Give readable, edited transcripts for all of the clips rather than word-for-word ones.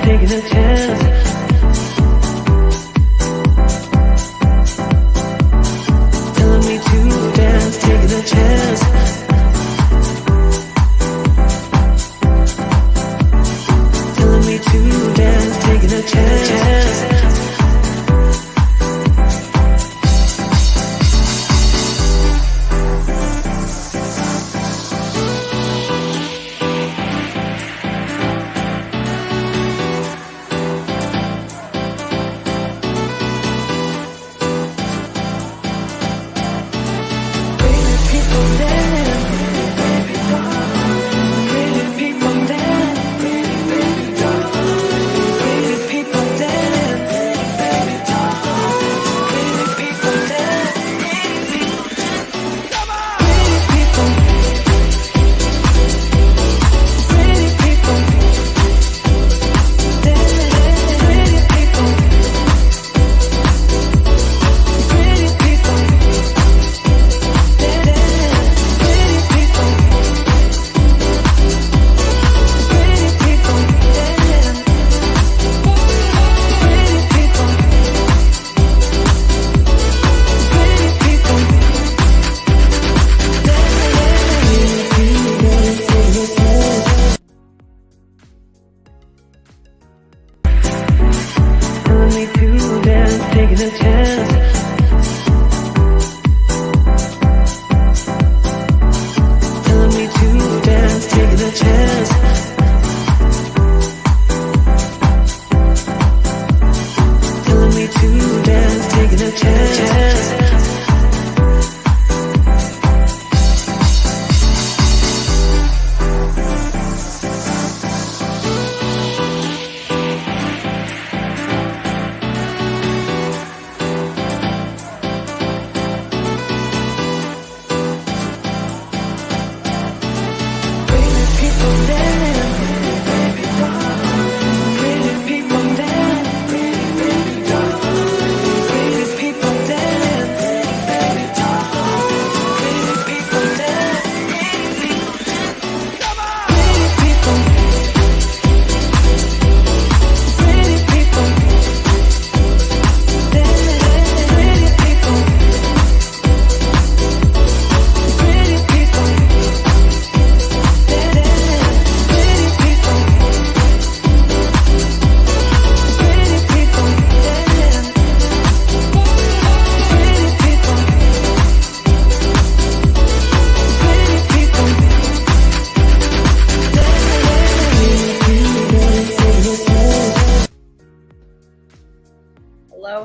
taking a chance. Telling me to dance, taking a chance. Telling me to dance, taking a chance.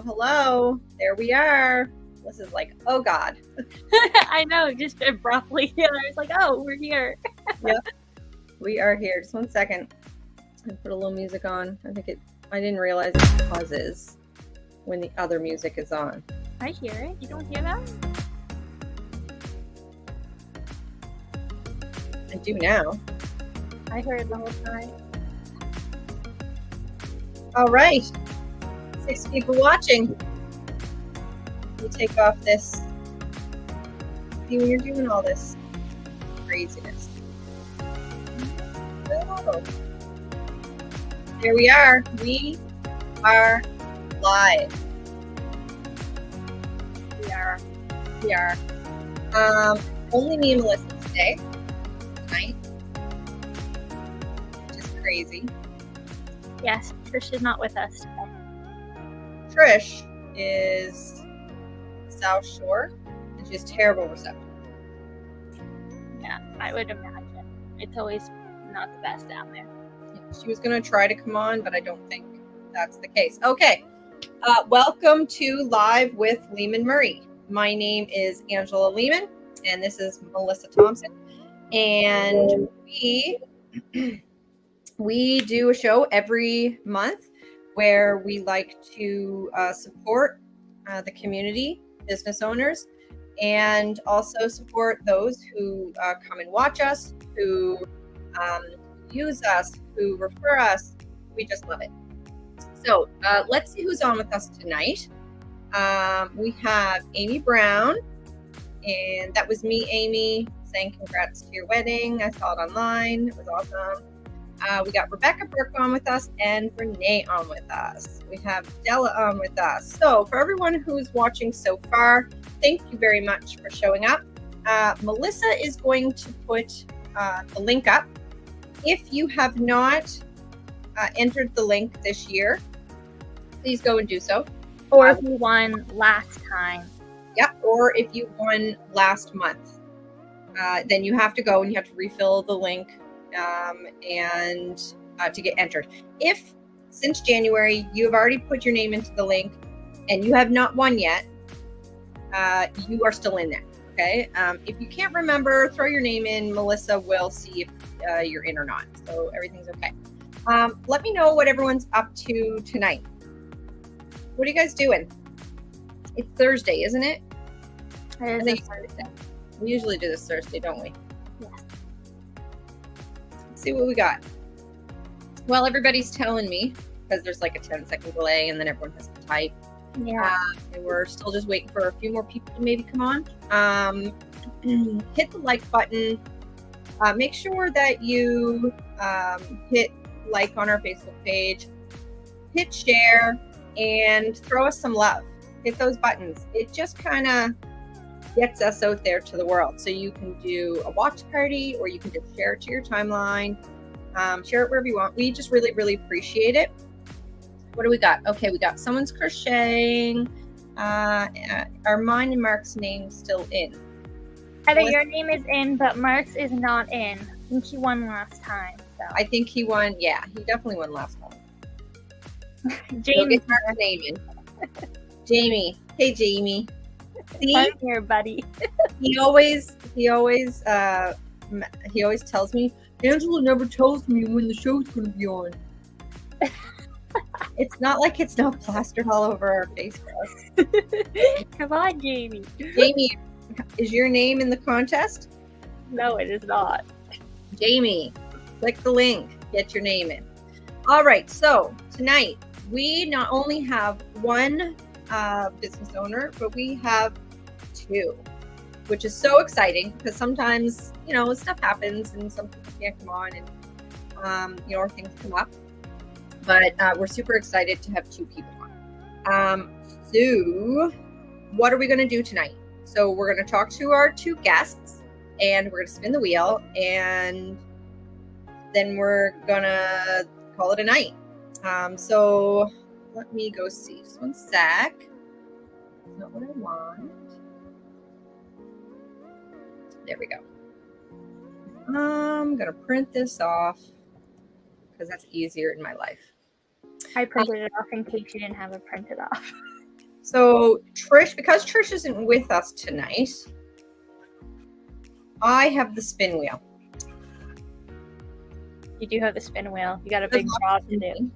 Hello. There we are. This is like, oh God. I know, just abruptly. I was like, oh, we're here. Yep. We are here. Just 1 second. I put a little music on. I didn't realize it pauses when the other music is on. I hear it. You don't hear that? I do now. I heard it the whole time. All right. 6 people watching. You take off this. See when you're doing all this craziness. Oh. There we are. We are live. We are. Only me and Melissa tonight, which is crazy. Yes, Trish is not with us today. Trish is South Shore, and she has terrible reception. Yeah, I would imagine. It's always not the best down there. She was going to try to come on, but I don't think that's the case. Okay. Welcome to Live with Leaman Murray. My name is Angela Leaman, and this is Melissa Thompson. And we do a show every month where we like to support the community, business owners, and also support those who come and watch us, who use us, who refer us. We just love it. So let's see who's on with us tonight. We have Amy Brown, and that was me, Amy, saying congrats to your wedding. I saw it online. It was awesome. We got Rebecca Burke on with us and Renee on with us. We have Della on with us. So for everyone who's watching so far, thank you very much for showing up. Melissa is going to put the link up. If you have not entered the link this year, please go and do so. Or if you won last time. Yep, or if you won last month, then you have to go and you have to refill the link and to get entered. If since January you have already put your name into the link and you have not won yet, you are still in there. Okay. If you can't remember, throw your name in. Melissa will see if you're in or not. So everything's okay. Let me know what everyone's up to tonight. What are you guys doing? It's Thursday, isn't it? It is Thursday. We usually do this Thursday, don't we? Yeah. Let's see what we got. Well, everybody's telling me because there's like a 10-second delay and then everyone has to type. Yeah. And we're still just waiting for a few more people to maybe come on. Hit the like button. Make sure that you hit like on our Facebook page. Hit share and throw us some love. Hit those buttons. It just kind of gets us out there to the world. So you can do a watch party or you can just share it to your timeline. Share it wherever you want. We just really, really appreciate it. What do we got? Okay, we got someone's crocheting. Are mine and Mark's names still in? Heather, your name is in, but Mark's is not in. I think he won last time. So. I think he won. Yeah, he definitely won last time. Jamie, get Mark's name in. Jamie. Hey, Jamie. See? I'm here, buddy. He always tells me, Angela never tells me when the show's going to be on. It's not like it's not plastered all over our face for us. Come on, Jamie. Jamie, is your name in the contest? No, it is not. Jamie, click the link. Get your name in. All right, so tonight we not only have one business owner, but we have two, which is so exciting because sometimes, stuff happens and some people can't come on and, or things come up. But we're super excited to have two people on. So what are we going to do tonight? So we're going to talk to our two guests and we're going to spin the wheel and then we're going to call it a night. So let me go see. Just one sec. That's not what I want. There we go. I'm going to print this off because that's easier in my life. I printed it off in case you didn't have it printed off. So because Trish isn't with us tonight, I have the spin wheel. You do have the spin wheel. You got a big job to do.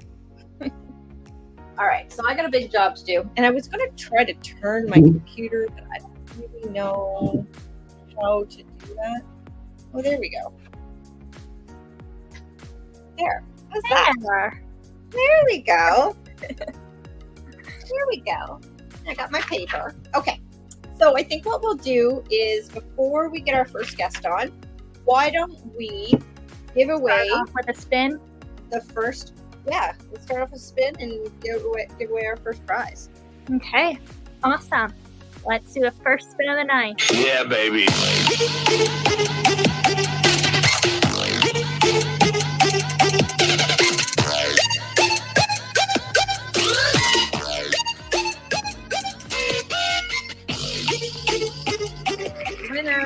All right, so I got a big job to do. And I was going to try to turn my computer, but I don't really know how to do that. Oh, there we go. There. How's that? There we go. There we go. I got my paper. Okay. So I think what we'll do is before we get our first guest on, why don't we give away Start off with a spin? the first, let's start off with a spin and give away our first prize. Okay. Awesome. Let's do the first spin of the night. Yeah, baby. Winner,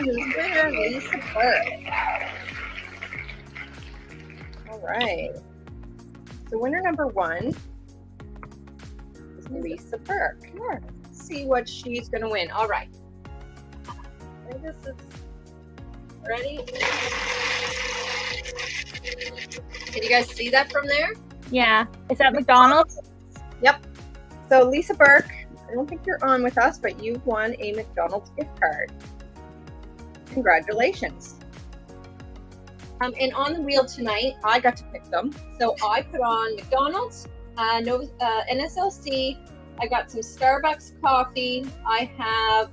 Lisa Burke. All right. So winner number one is Lisa Burke. Let's see what she's going to win. All right. This is ready. Can you guys see that from there? Yeah. Is that McDonald's? Yep. So Lisa Burke, I don't think you're on with us, but you won a McDonald's gift card. Congratulations. And on the wheel tonight, I got to pick them. So I put on McDonald's, NSLC. I got some Starbucks coffee. I have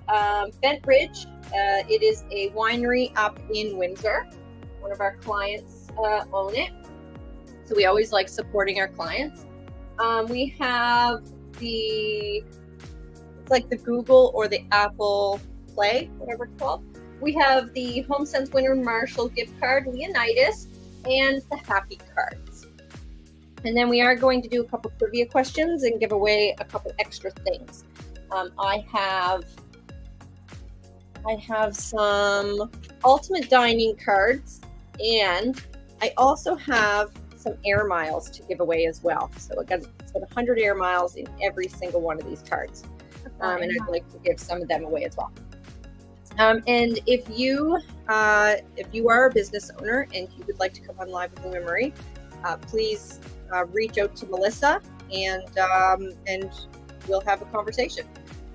Bent Ridge. It is a winery up in Windsor. One of our clients own it. So we always like supporting our clients. We have it's like the Google or the Apple Play, whatever it's called. We have the HomeSense Winter Marshall gift card, Leonidas, and the Happy cards. And then we are going to do a couple trivia questions and give away a couple extra things. I have some Ultimate Dining cards, and I also have some air miles to give away as well. So I got 100 air miles in every single one of these cards. And I'd like to give some of them away as well. And if you are a business owner and you would like to come on live with Leaman Murray, please reach out to Melissa and we'll have a conversation.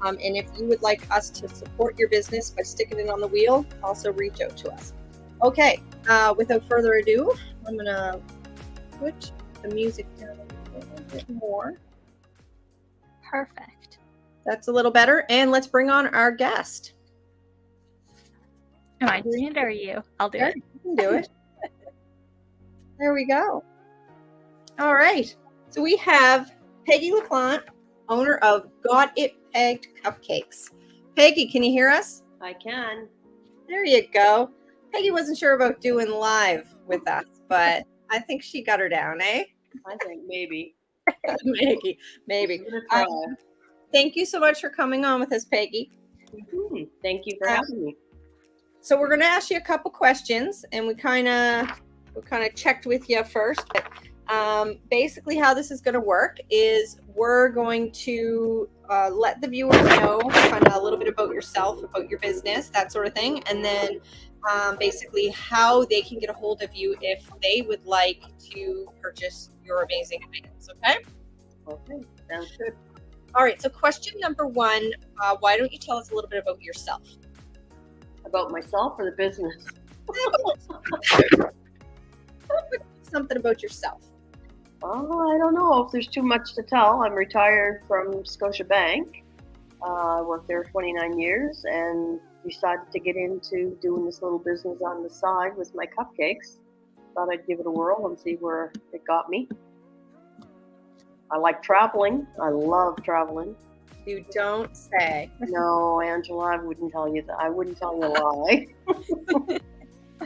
And if you would like us to support your business by sticking it on the wheel, also reach out to us. Okay, without further ado, I'm gonna put the music down a little bit more. Perfect. That's a little better. And let's bring on our guest. Am I doing it or are you? I'll do it. You can do it. There we go. All right. So we have Peggy LaPlante, owner of Got It Pegged Cupcakes. Peggy, can you hear us? I can. There you go. Peggy wasn't sure about doing live with us, but I think she got her down, eh? I think maybe. Maybe. I'm gonna try. Thank you so much for coming on with us, Peggy. Thank you for having me. So we're going to ask you a couple questions, and we kind of checked with you first. But, basically, how this is going to work is we're going to let the viewers know kind of a little bit about yourself, about your business, that sort of thing, and then basically how they can get a hold of you if they would like to purchase your amazing items. Okay? Okay, sounds good. All right. So question number one: why don't you tell us a little bit about yourself? About myself or the business? Something about yourself. Oh, I don't know if there's too much to tell. I'm retired from Scotiabank. I worked there 29 years and decided to get into doing this little business on the side with my cupcakes. Thought I'd give it a whirl and see where it got me. I like traveling. I love traveling. You don't say. No, Angela, I wouldn't tell you that. I wouldn't tell you a lie.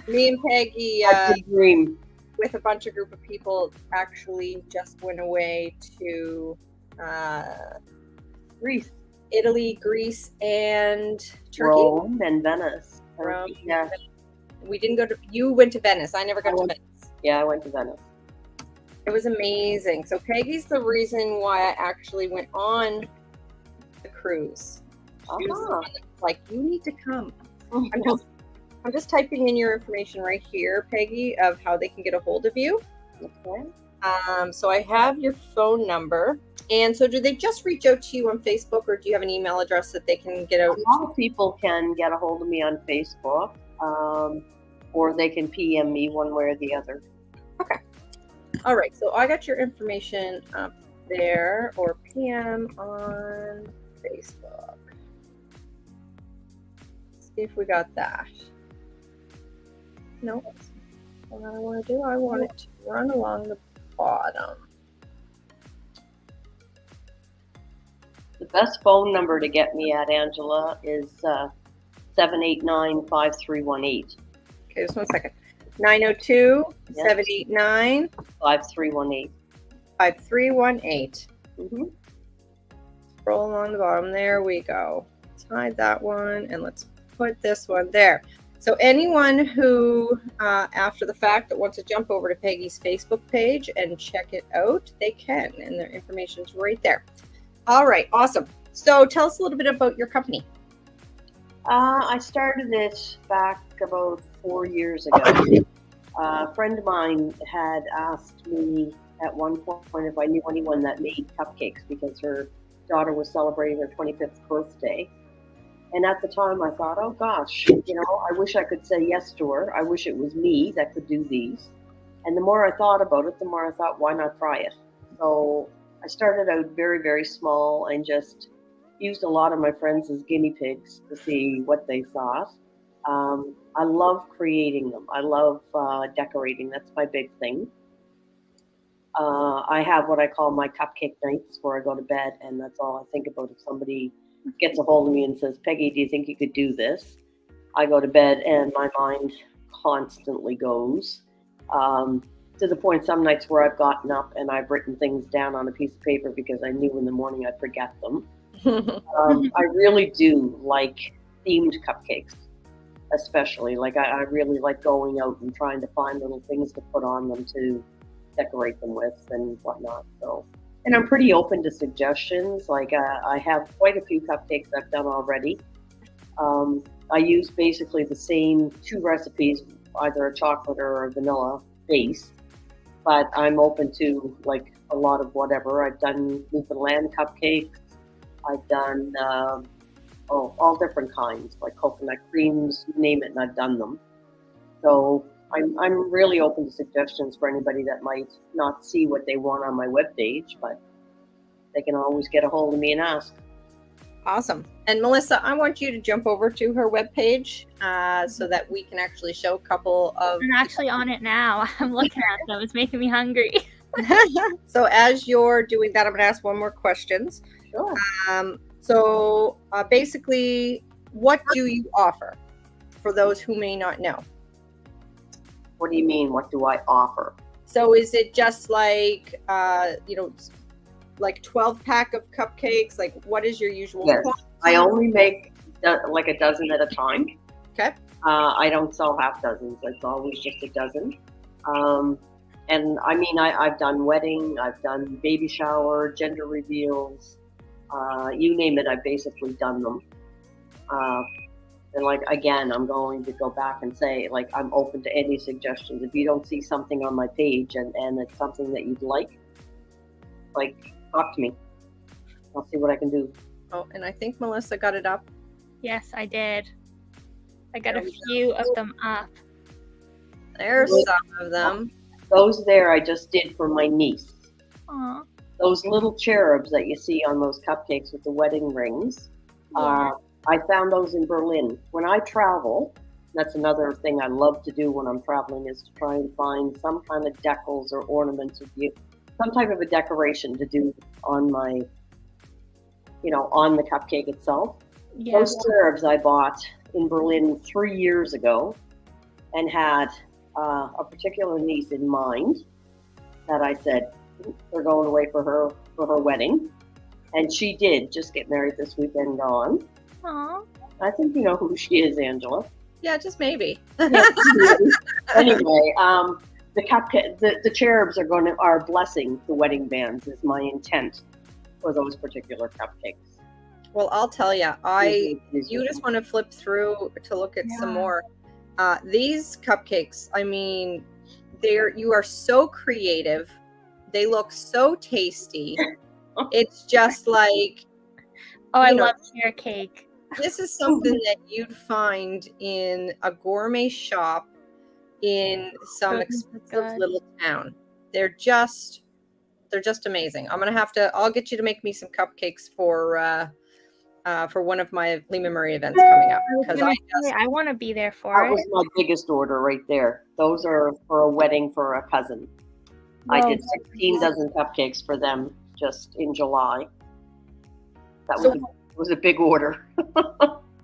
Me and Peggy, That's a dream. with a bunch of group of people, actually just went away to Greece, Italy, Greece, and Turkey. Rome, and Venice. Rome. Yeah. We didn't go to. You went to Venice. I never got to Venice. Yeah, I went to Venice. It was amazing. So Peggy's the reason why I actually went on the cruise. She was the one that was like, you need to come. I'm just typing in your information right here, Peggy, of how they can get a hold of you. Okay. So I have your phone number. And so do they just reach out to you on Facebook, or do you have an email address that they can get out? A lot of people can get a hold of me on Facebook, or they can PM me one way or the other. Okay. All right. So I got your information up there, or PM on Facebook. Let's see if we got that. No. What I want to do, I want it to run along the bottom. The best phone number to get me at, Angela, is 789-5318. Okay, just one second. 902-789-5318. 5318. Scroll along the bottom. There we go. Let's hide that one, and let's put this one there. So anyone who, after the fact, that wants to jump over to Peggy's Facebook page and check it out, they can, and their information's right there. All right, awesome. So tell us a little bit about your company. I started it back about 4 years ago. A friend of mine had asked me at one point if I knew anyone that made cupcakes because her daughter was celebrating her 25th birthday. And at the time I thought, oh gosh, I wish I could say yes to her. I wish it was me that could do these. And the more I thought about it, the more I thought, why not try it? So I started out very, very small and just used a lot of my friends as guinea pigs to see what they thought. I love creating them. I love decorating. That's my big thing. I have what I call my cupcake nights where I go to bed, and that's all I think about. If somebody gets a hold of me and says, Peggy, do you think you could do this? I go to bed and my mind constantly goes. To the point some nights where I've gotten up and I've written things down on a piece of paper because I knew in the morning I'd forget them. I really do like themed cupcakes, especially. Like I really like going out and trying to find little things to put on them to decorate them with and whatnot. So, and I'm pretty open to suggestions. Like I have quite a few cupcakes I've done already. I use basically the same 2 recipes, either a chocolate or a vanilla base, but I'm open to like a lot of whatever. I've done Newfoundland cupcakes. I've done all different kinds, like coconut creams, you name it, and I've done them. So I'm really open to suggestions for anybody that might not see what they want on my webpage, but they can always get a hold of me and ask. Awesome. And Melissa, I want you to jump over to her webpage so that we can actually show a couple of... I'm actually on it now. I'm looking at them. It's making me hungry. So as you're doing that, I'm going to ask one more questions. Sure. So basically, what do you offer for those who may not know? What do you mean? What do I offer? So is it just like, like 12 pack of cupcakes? Like what is your usual Yes. quantity? I only make like a dozen at a time. Okay. I don't sell half dozens. It's always just a dozen. And I mean, I've done wedding, I've done baby shower, gender reveals, you name it, I've basically done them. And like, again, I'm going to go back and say, like, I'm open to any suggestions. If you don't see something on my page and it's something that you'd like, talk to me. I'll see what I can do. Oh, and I think Melissa got it up. Yes, I did. I got a few of them up. There's some of them. Those there I just did for my niece. Aw. Those little cherubs that you see on those cupcakes with the wedding rings, Yeah. I found those in Berlin. When I travel, that's another thing I love to do when I'm traveling, is to try and find some kind of decals or ornaments or some type of a decoration to do on my, on the cupcake itself. Yeah. Those cherubs I bought in Berlin 3 years ago and had a particular niece in mind that I said, they're going away for her wedding. And she did just get married this weekend gone. Aw. I think you know who she is, Angela. Yeah, just maybe. Anyway, the cherubs are blessing the wedding bands is my intent for those particular cupcakes. Well, I'll tell you, you just want to flip through to look at some more. These cupcakes, I mean, you are so creative. They look so tasty. It's just like, I love pear cake. this is something that you'd find in a gourmet shop in some expensive little town. They're just amazing. I'll get you to make me some cupcakes for one of my Leaman Murray events coming up, because I want to be there for That it. was my biggest order right there. Those are for a wedding for a cousin. I did 16 dozen cupcakes for them just in July. That was a big order.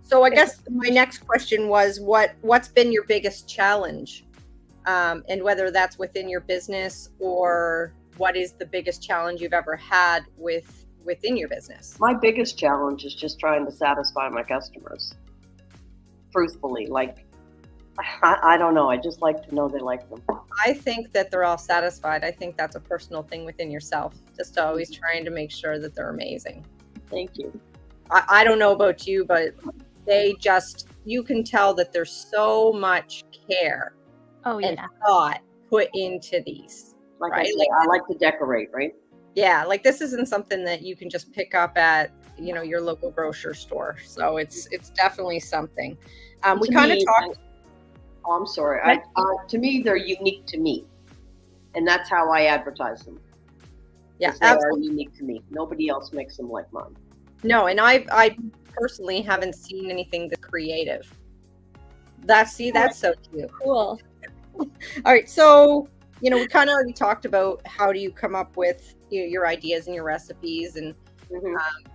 So I guess my next question was, what's been your biggest challenge, and whether that's within your business, or what is the biggest challenge you've ever had within your business? My biggest challenge is just trying to satisfy my customers. Truthfully, like, I don't know. I just like to know they like them. I think that they're all satisfied. I think that's a personal thing within yourself, just always trying to make sure that they're amazing. Thank you. I don't know about you, but you can tell that there's so much care and thought put into these. Like right? I say, I like to decorate, right? Yeah, like this isn't something that you can just pick up at, your local grocery store. So it's definitely something. We kind of talked. Oh, I'm sorry. To me, they're unique to me, and that's how I advertise them. Yeah, they are unique to me. Nobody else makes them like mine. No, and I personally haven't seen anything that's creative. That's so cute. Cool. All right, so you know, we kind of already talked about how do you come up with your ideas and your recipes, and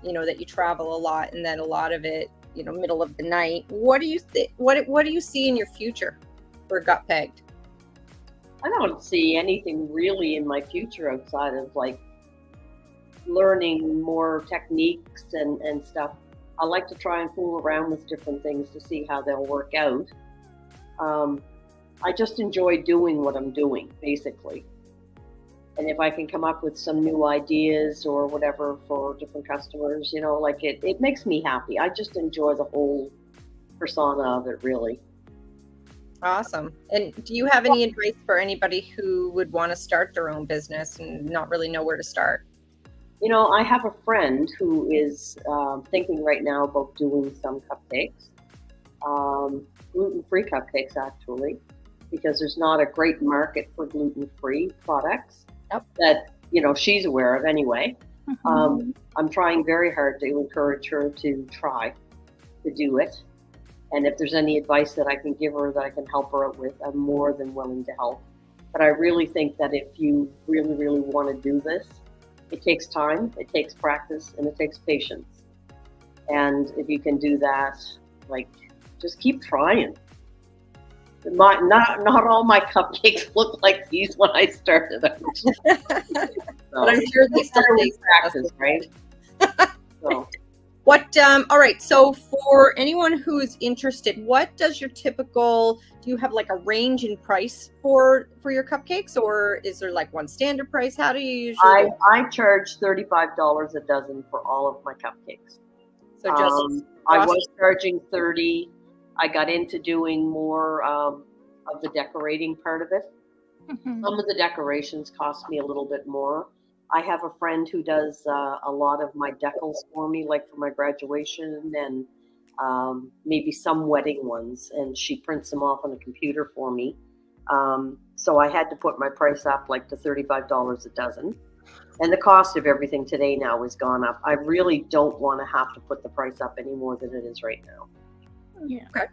you know, that you travel a lot, and then a lot of it, you know, middle of the night. What do you what do you see in your future for Gut Pegged? I don't see anything really in my future outside of like learning more techniques and stuff. I like to try and fool around with different things to see how they'll work out. I just enjoy doing what I'm doing, basically. And if I can come up with some new ideas or whatever for different customers, you know, like it makes me happy. I just enjoy the whole persona of it, really. Awesome. And do you have any advice for anybody who would want to start their own business and not really know where to start? You know, I have a friend who is thinking right now about doing some cupcakes, gluten-free cupcakes, actually, because there's not a great market for gluten-free products that, you know, she's aware of anyway. I'm trying very hard to encourage her to try to do it. And if there's any advice that I can give her that I can help her out with, I'm more than willing to help. But I really think that if you really, really want to do this, it takes time, it takes practice, and it takes patience. And if you can do that, like, just keep trying. Not all my cupcakes look like these when I started out. But I'm sure they still take practice, right? So. What, all right, so for anyone who's interested, what does your typical, do you have like a range in price for your cupcakes, or is there like one standard price? How do you usually I charge $35 a dozen for all of my cupcakes. So just I was charging $30. I got into doing more of the decorating part of it. Some of the decorations cost me a little bit more. I have a friend who does a lot of my decals for me, like for my graduation and maybe some wedding ones, and she prints them off on a computer for me. So I had to put my price up like to $35 a dozen. And the cost of everything today now has gone up. I really don't want to have to put the price up any more than it is right now. Yeah. Okay.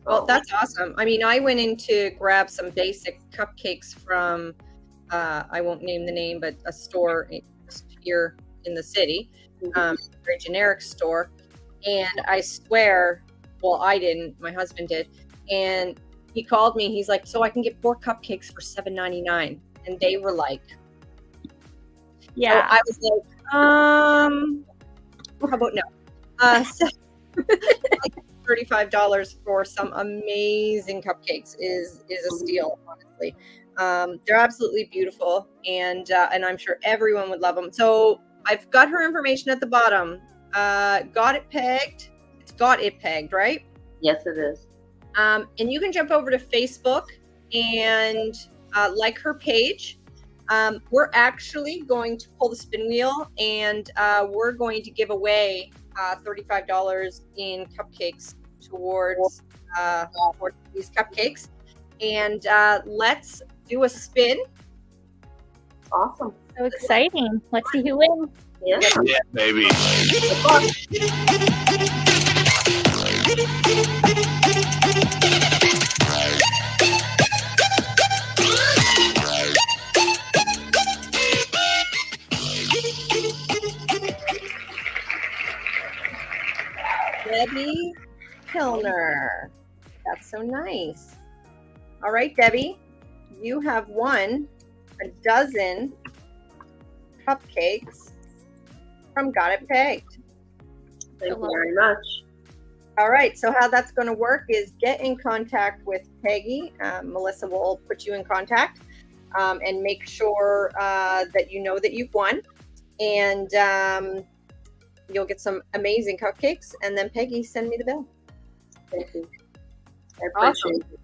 Well, that's awesome. I mean, I went in to grab some basic cupcakes from, I won't name the name, but a store here in the city, very generic store. And I swear, well, I didn't, my husband did. And he called me, he's like, so I can get 4 cupcakes for $7.99. And they were like, yeah. So I was like, how about no? So $35 for some amazing cupcakes is a steal, honestly. They're absolutely beautiful, and I'm sure everyone would love them. So I've got her information at the bottom. Got it pegged. It's Got It Pegged, right? Yes, it is. And you can jump over to Facebook and like her page. We're actually going to pull the spin wheel, and we're going to give away $35 in cupcakes towards these cupcakes. And let's do a spin. Awesome. So exciting. Let's see who wins. Yeah, baby. Debbie Kilner. That's so nice. All right, Debbie, you have won a dozen cupcakes from Got It Pegged. Thank you very much. All right, so how that's going to work is get in contact with Peggy. Melissa will put you in contact and make sure that you know that you've won. And you'll get some amazing cupcakes. And then Peggy, send me the bill. Thank you. I appreciate it.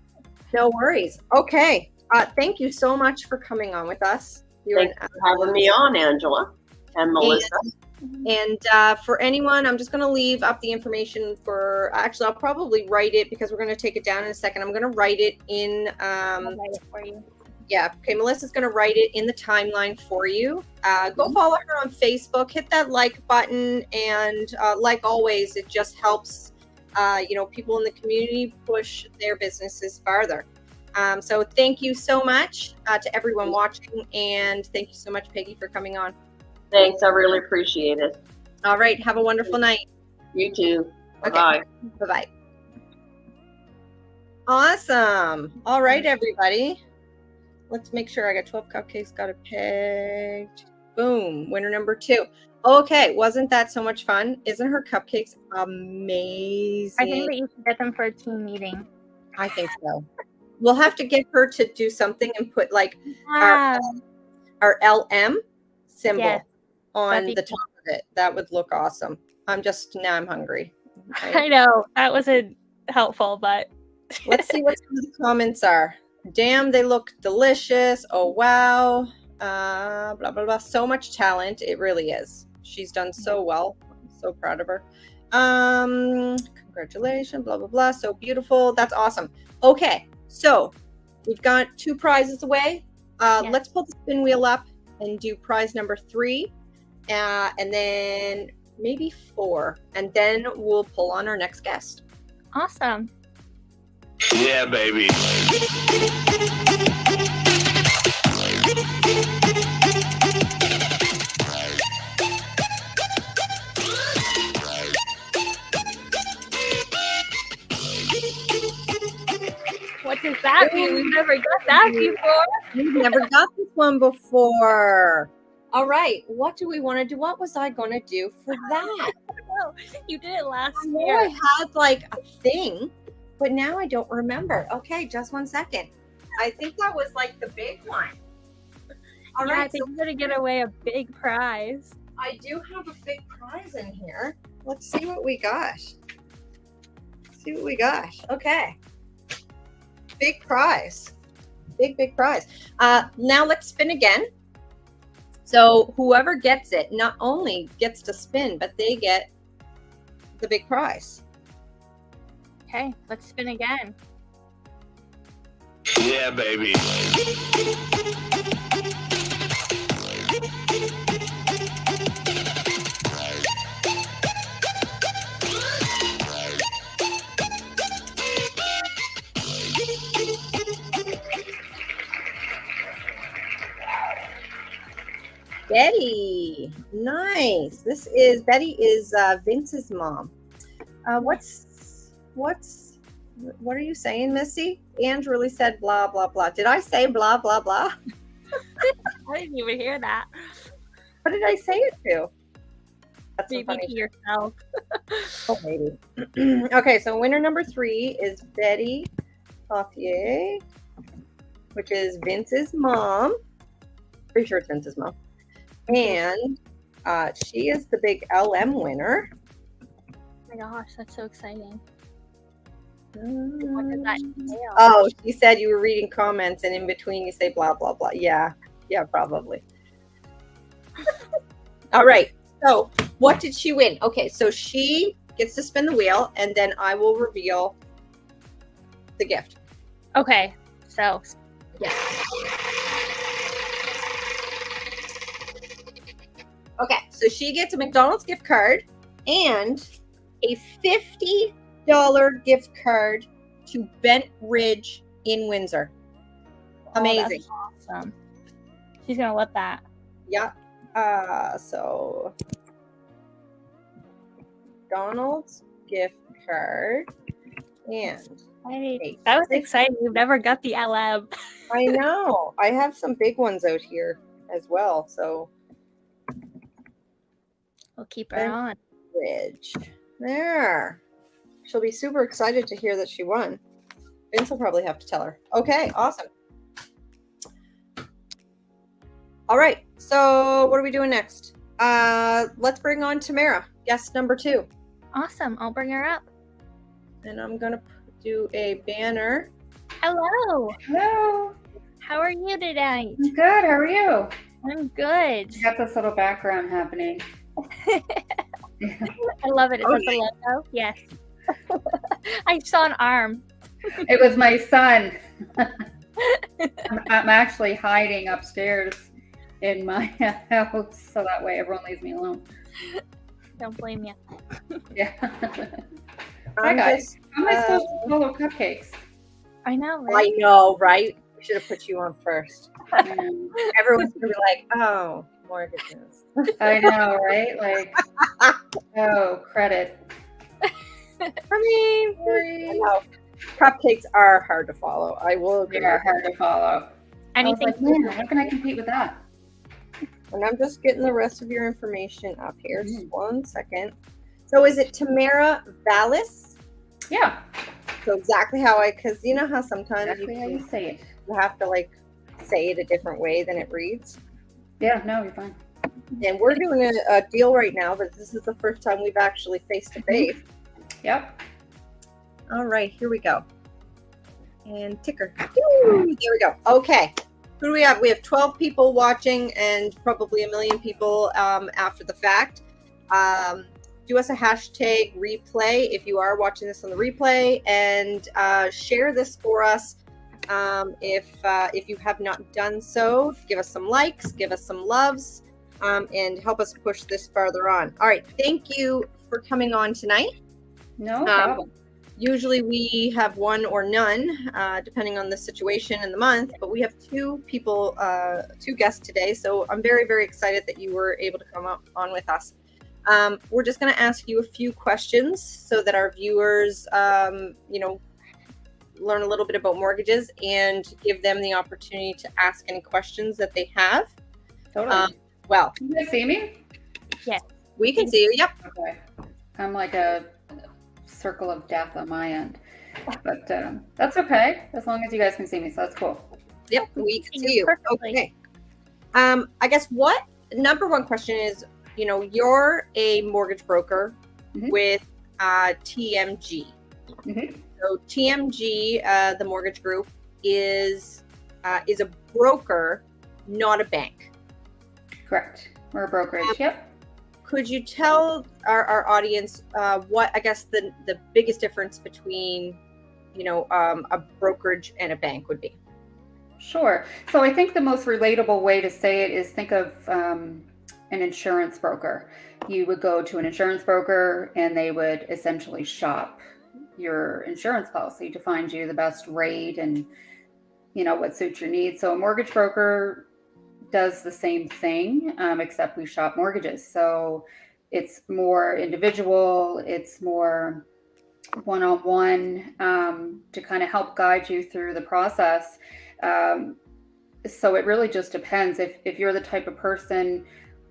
No worries. Okay. Thank you so much for coming on with us. Thanks for having me on, Angela and Melissa. And for anyone, I'm just going to leave up the information for, actually, I'll probably write it because we're going to take it down in a second. I'm going to write it in. I'll write it for you. Yeah. Okay. Melissa's going to write it in the timeline for you. Go follow her on Facebook, hit that like button. And like always, it just helps, people in the community push their businesses farther. So thank you so much to everyone watching, and thank you so much, Peggy, for coming on. Thanks. I really appreciate it. All right. Have a wonderful night. You too. Okay. Bye. Bye-bye. Awesome. All right, everybody. Let's make sure I got 12 cupcakes, got it pegged. Boom. Winner number 2. Okay. Wasn't that so much fun? Isn't her cupcakes amazing? I think that you should get them for a team meeting. I think so. We'll have to get her to do something and put like Wow. our LM symbol Yes, on be the top of it. That would look awesome. I'm hungry. I know that wasn't helpful, but Let's see what some of the comments are. Damn, they look delicious. Oh, wow. Blah, blah, blah. So much talent. It really is. She's done so well. I'm so proud of her. Congratulations. Blah, blah, blah. So beautiful. That's awesome. Okay. So we've got 2 prizes away. Let's pull the spin wheel up and do prize number 3. And then maybe 4. And then we'll pull on our next guest. awesome. Yeah, baby. What does that mean? We've never got that before. We've never got this one before. All right. What do we want to do? What was I going to do for that? No, you did it last I know year. I had like a thing, but now I don't remember. Okay, just 1 second. I think that was like the big one. All Yeah, I right. think you're gonna get away a big prize. I do have a big prize in here. Let's see what we got. Okay. Big prize. Big prize. Now let's spin again. So whoever gets it not only gets to spin, but they get the big prize. Okay, let's spin again. Yeah, baby. Betty, nice. Betty is Vince's mom. What are you saying, Missy? Ange really said blah blah blah. Did I say blah blah blah? I didn't even hear that. What did I say it to? That's so Maybe funny. to yourself. Oh, maybe. Okay, so winner number 3 is Betty Pothier, which is Vince's mom. Pretty sure it's Vince's mom. And she is the big LM winner. Oh my gosh, that's so exciting. What does that entail? Oh, she said you were reading comments and in between you say blah, blah, blah. Yeah, probably. All right. So what did she win? Okay, so she gets to spin the wheel and then I will reveal the gift. Okay, so Yeah. Okay, so she gets a McDonald's gift card and a $50 gift card to Bent Ridge in Windsor. Amazing. Oh, that's awesome. She's gonna love that. Yeah. So McDonald's gift card and That was exciting. We've never got the LM. I know. I have some big ones out here as well. So We'll keep her on. Ridge. There. She'll be super excited to hear that she won. Vince will probably have to tell her. Okay, awesome. All right. So what are we doing next? Let's bring on Tamara, guest number 2. Awesome. I'll bring her up. And I'm going to do a banner. Hello. Hello. How are you tonight? I'm good. How are you? I'm good. You got this little background happening. I love it. Is that the logo? Yes. I saw an arm. It was my son. I'm actually hiding upstairs in my house so that way everyone leaves me alone. Don't blame you. Yeah. Hi guys. How am I supposed to follow cupcakes? I know, I right? know, right? We should have put you on first. Mm. Everyone's gonna be like, "Oh, mortgages." I know, right? Like, oh, credit. I mean, you know, cupcakes are hard to follow. I will They agree. are hard to follow. I was Anything like, man, how can I compete with that? And I'm just getting the rest of your information up here. Just 1 second. So is it Tamara Vallis? Yeah, So exactly how because you know how sometimes exactly how you say it. you have to like say it a different way than it reads. Yeah, no, you're fine. And we're doing a deal right now, but this is the first time we've actually face to face. Yep. All right, here we go. And ticker. Woo, there we go. Okay. Who do we have? We have 12 people watching and probably 1 million people after the fact. Do us a hashtag replay if you are watching this on the replay, and share this for us. If you have not done so, give us some likes, give us some loves, and help us push this farther on. All right. Thank you for coming on tonight. No problem. Usually we have one or none, depending on the situation and the month, but we have two people, two guests today. So I'm very, very excited that you were able to come on with us. We're just going to ask you a few questions so that our viewers, learn a little bit about mortgages and give them the opportunity to ask any questions that they have. Totally. Well, Can you guys see me? we can see you. Yep. Okay. I'm like a circle of death on my end, but that's okay as long as you guys can see me, so that's cool. Yep. We can see you. Perfectly. Okay. I guess what number one question is, you're a mortgage broker with TMG. So TMG, the mortgage group, is a broker, not a bank. Correct. We're a brokerage. Yep. Could you tell our audience what I guess the biggest difference between a brokerage and a bank would be? Sure. So I think the most relatable way to say it is think of an insurance broker. You would go to an insurance broker and they would essentially shop your insurance policy to find you the best rate and what suits your needs. So a mortgage broker does the same thing, except we shop mortgages. So it's more individual, it's more one-on-one, to kind of help guide you through the process. So it really just depends. If you're the type of person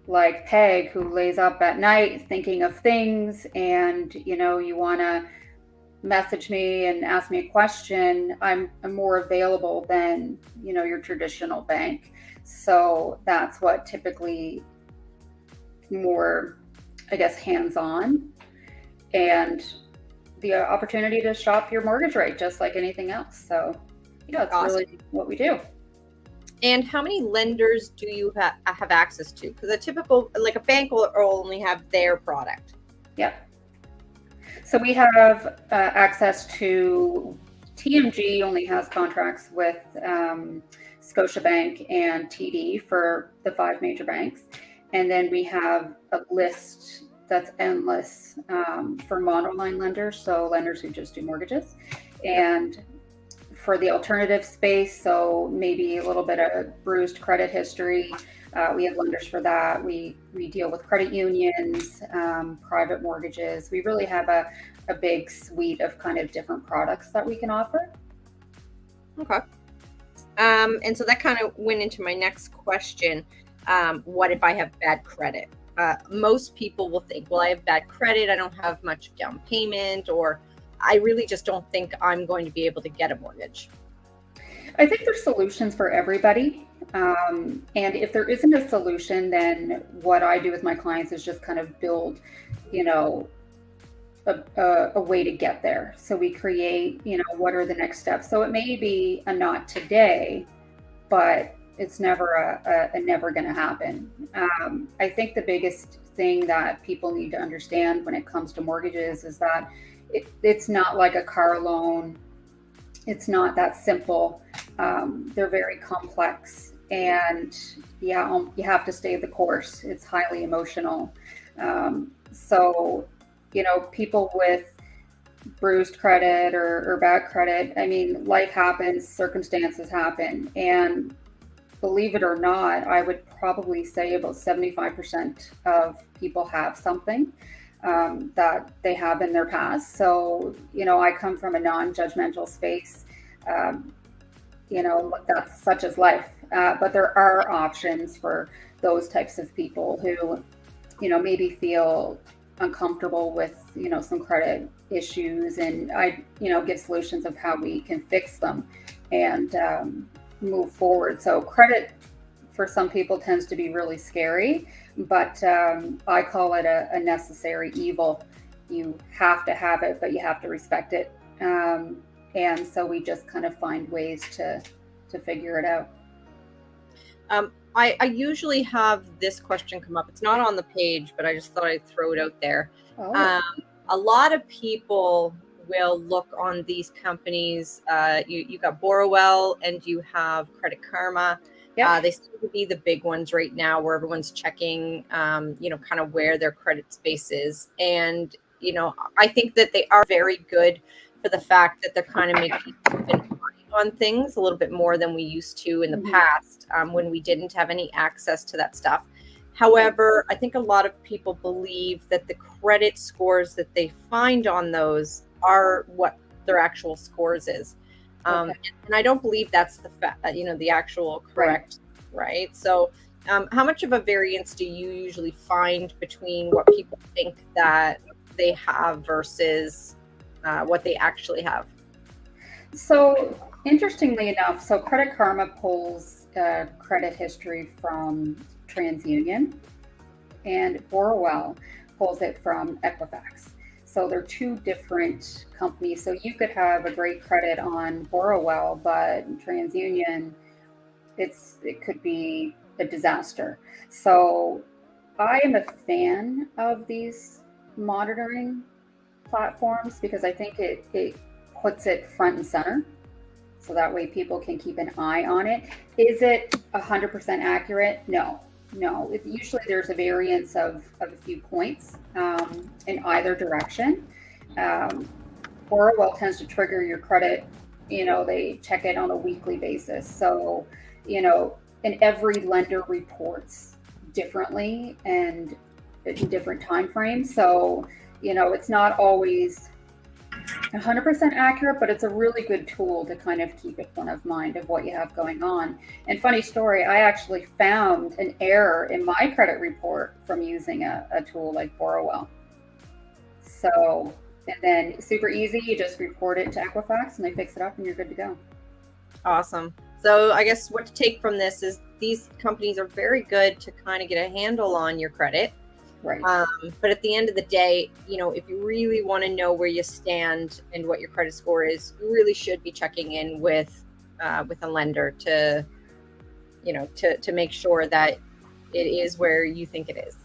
like Peg who lays up at night thinking of things and you want to message me and ask me a question, I'm more available than your traditional bank. So that's what typically more, I guess, hands-on, and the opportunity to shop your mortgage rate just like anything else. So it's Awesome. really what we do. And how many lenders do you have access to? Because a typical, like a bank will only have their product. Yep. So we have access to TMG only has contracts with Scotiabank and TD for the 5 major banks. And then we have a list that's endless for monoline lenders, so lenders who just do mortgages. And for the alternative space, so maybe a little bit of bruised credit history, we have lenders for that. We deal with credit unions, private mortgages. We really have a big suite of kind of different products that we can offer. Okay. And so that kind of went into my next question. What if I have bad credit? Most people will think, well, I have bad credit, I don't have much down payment, or I really just don't think I'm going to be able to get a mortgage. I think there's solutions for everybody. And if there isn't a solution, then what I do with my clients is just kind of build, a way to get there. So we create, what are the next steps? So it may be a not today, but it's never never going to happen. I think the biggest thing that people need to understand when it comes to mortgages is that it's not like a car loan. It's not that simple. They're very complex, and you have to stay the course. It's highly emotional. So, people with bruised credit or bad credit. I mean, life happens, circumstances happen. And believe it or not, I would probably say about 75% of people have something that they have in their past. So, I come from a non-judgmental space. That's such as life. But there are options for those types of people who, maybe feel uncomfortable with, some credit issues, and I, give solutions of how we can fix them and move forward. So credit for some people tends to be really scary, but I call it a necessary evil. You have to have it, but you have to respect it. And so we just kind of find ways to figure it out. I usually have this question come up. It's not on the page, but I just thought I'd throw it out there. Oh. A lot of people will look on these companies. You got Borrowell and you have Credit Karma. Yep. They seem to be the big ones right now, where everyone's checking, kind of where their credit space is. And, I think that they are very good for the fact that they're kind of making on things a little bit more than we used to in the past, when we didn't have any access to that stuff. However, I think a lot of people believe that the credit scores that they find on those are what their actual scores is. And I don't believe that's the actual correct, right? So how much of a variance do you usually find between what people think that they have versus what they actually have? So interestingly enough, so Credit Karma pulls credit history from TransUnion, and Borrowell pulls it from Equifax. So they're two different companies. So you could have a great credit on Borrowell, but TransUnion, it could be a disaster. So I am a fan of these monitoring platforms because I think it puts it front and center. So that way people can keep an eye on it. Is it 100% accurate? No. Usually there's a variance of a few points in either direction. Borrowell tends to trigger your credit. They check it on a weekly basis. So, and every lender reports differently and in different time frames. So, it's not always 100% accurate, but it's a really good tool to kind of keep it front of mind of what you have going on. And funny story, I actually found an error in my credit report from using a tool like Borrowell. So, and then super easy, you just report it to Equifax and they fix it up and you're good to go. Awesome. So I guess what to take from this is these companies are very good to kind of get a handle on your credit. Right. But at the end of the day, if you really want to know where you stand and what your credit score is, you really should be checking in with a lender to make sure that it is where you think it is.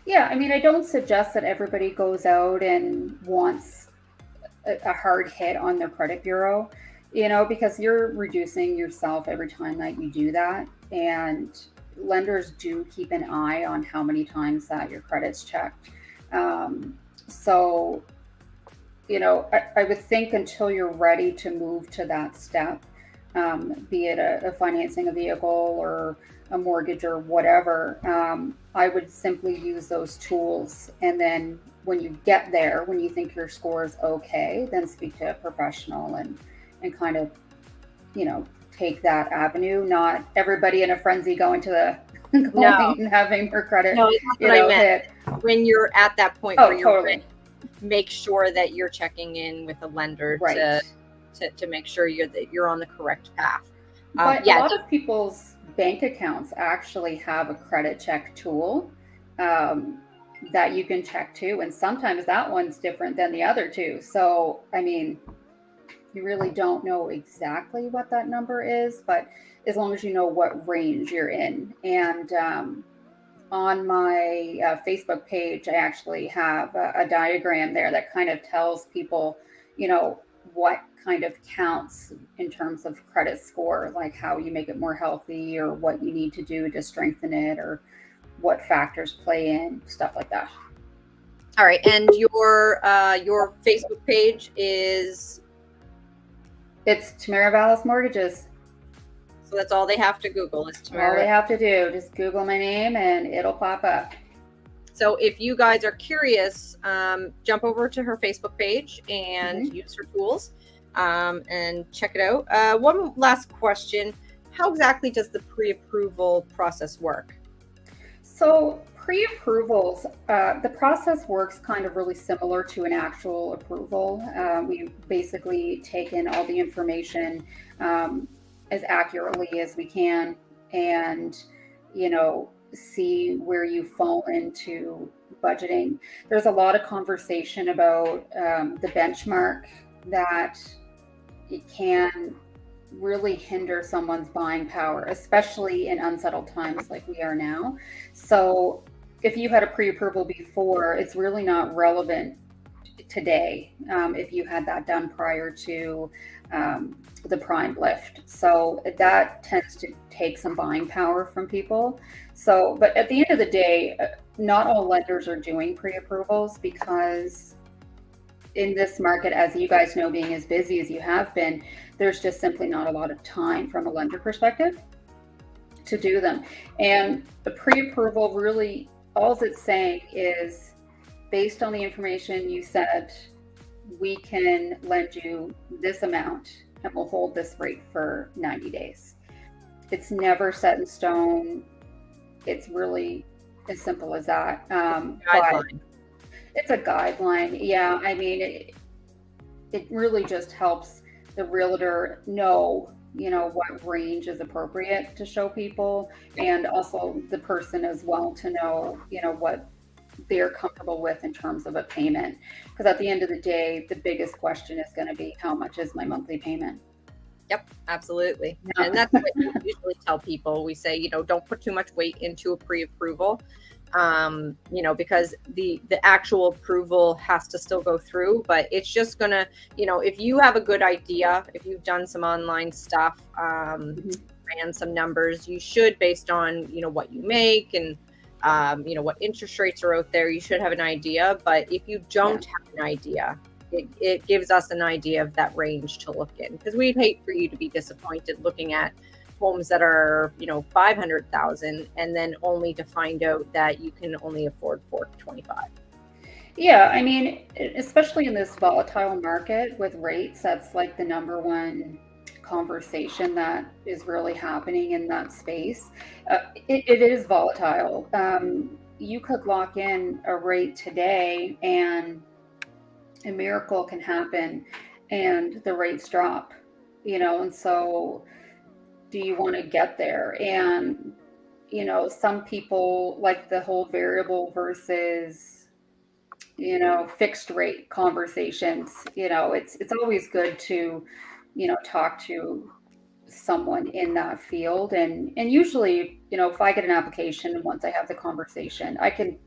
Yeah, I mean, I don't suggest that everybody goes out and wants a hard hit on their credit bureau, because you're reducing yourself every time that you do that. And lenders do keep an eye on how many times that your credit's checked. So, I would think until you're ready to move to that step, be it a financing a vehicle or a mortgage or whatever, I would simply use those tools. And then when you get there, when you think your score is okay, then speak to a professional and kind of, take that avenue. Not everybody in a frenzy going to the and having their credit. No, that's what I meant. Hit. When you're at that point where you're totally. Make sure that you're checking in with a lender to make sure you're on the correct path. But a lot of people's bank accounts actually have a credit check tool that you can check too, and sometimes that one's different than the other two. So, I mean, you really don't know exactly what that number is, but as long as you know what range you're in. And on my Facebook page, I actually have a diagram there that kind of tells people, what kind of counts in terms of credit score, like how you make it more healthy or what you need to do to strengthen it or what factors play in, stuff like that. All right, and your Facebook page is, It's Tamara Vallis Mortgages. so that's all they have to Google is All Tamara. they have to do, just Google my name and it'll pop up. So if you guys are curious, jump over to her Facebook page and use her tools and check it out. One last question. How exactly does the pre-approval process work? So pre-approvals, the process works kind of really similar to an actual approval. We basically take in all the information as accurately as we can and, see where you fall into budgeting. There's a lot of conversation about the benchmark that it can really hinder someone's buying power, especially in unsettled times like we are now. So if you had a pre-approval before, it's really not relevant today if you had that done prior to the prime lift. So that tends to take some buying power from people. So, but at the end of the day, not all lenders are doing pre-approvals because in this market, as you guys know, being as busy as you have been, there's just simply not a lot of time from a lender perspective to do them. And the pre-approval really, all it's saying is based on the information you said, we can lend you this amount and we'll hold this rate for 90 days. It's never set in stone. It's really as simple as that. Guideline. It's a guideline. Yeah, I mean, it really just helps the realtor know, what range is appropriate to show people, and also the person as well to know, what they're comfortable with in terms of a payment. Because at the end of the day, the biggest question is going to be, how much is my monthly payment? Yep, absolutely. Yeah. And that's what we usually tell people. We say, don't put too much weight into a pre-approval, because the actual approval has to still go through, but it's just gonna, if you have a good idea, if you've done some online stuff, ran some numbers, you should, based on, what you make and, what interest rates are out there, you should have an idea. But if you don't have an idea, it gives us an idea of that range to look in, because we'd hate for you to be disappointed looking at homes that are, 500,000 and then only to find out that you can only afford 425. Yeah, I mean, especially in this volatile market with rates, that's like the number one conversation that is really happening in that space. It is volatile. You could lock in a rate today and a miracle can happen and the rates drop, and so do you want to get there? And, some people like the whole variable versus, fixed rate conversations. It's always good to, talk to someone in that field. And usually, if I get an application and once I have the conversation, I can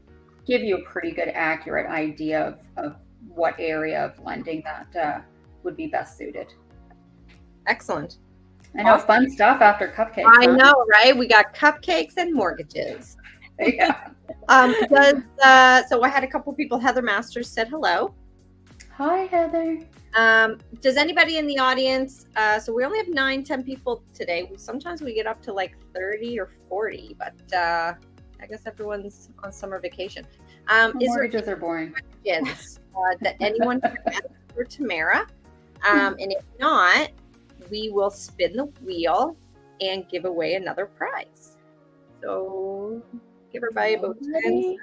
give you a pretty good accurate idea of what area of lending that would be best suited. Excellent. I know, fun stuff after cupcakes. I know, right? We got cupcakes and mortgages. Yeah. So I had a couple people. Heather Masters said hello. Hi, Heather. Does anybody in the audience, so we only have 9-10 people today. Sometimes we get up to like 30 or 40, but I guess everyone's on summer vacation. Mortgages are boring. Questions that anyone can ask for Tamara? And if not, we will spin the wheel and give away another prize. So give everybody about 10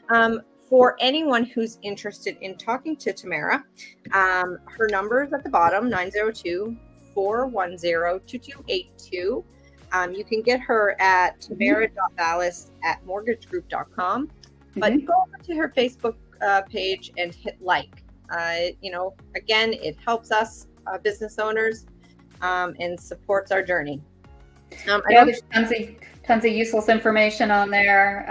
seconds. For anyone who's interested in talking to Tamara, her number is at the bottom, 902-410-2282. You can get her at tamara.vallis@mortgagegroup.com. But go over to her Facebook page and hit like. Again, it helps us business owners and supports our journey. There's tons of useless information on there.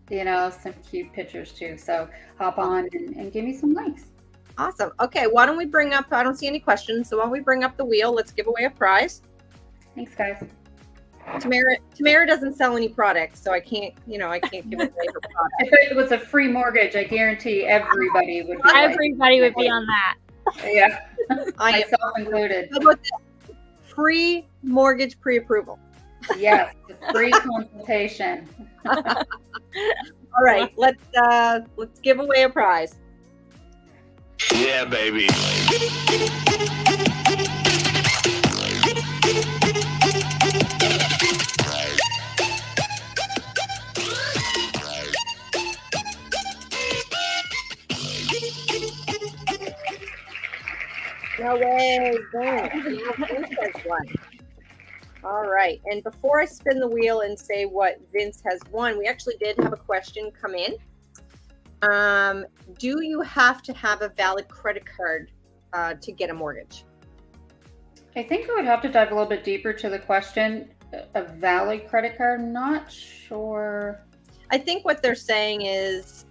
Some cute pictures too. So hop on and give me some likes. Awesome. Okay, why don't we bring up, I don't see any questions, so why don't we bring up the wheel? Let's give away a prize. Thanks, guys. Tamara doesn't sell any products, so I can't give away her product. If it was a free mortgage, I guarantee everybody would be Everybody would be on that. Yeah, I am. myself included. How about that? Free mortgage pre-approval. Yes, free consultation. All right, let's give away a prize. Yeah, baby. No way. All right. And before I spin the wheel and say what Vince has won, we actually did have a question come in. Do you have to have a valid credit card to get a mortgage? I think I would have to dive a little bit deeper to the question. A valid credit card? Not sure. I think what they're saying is,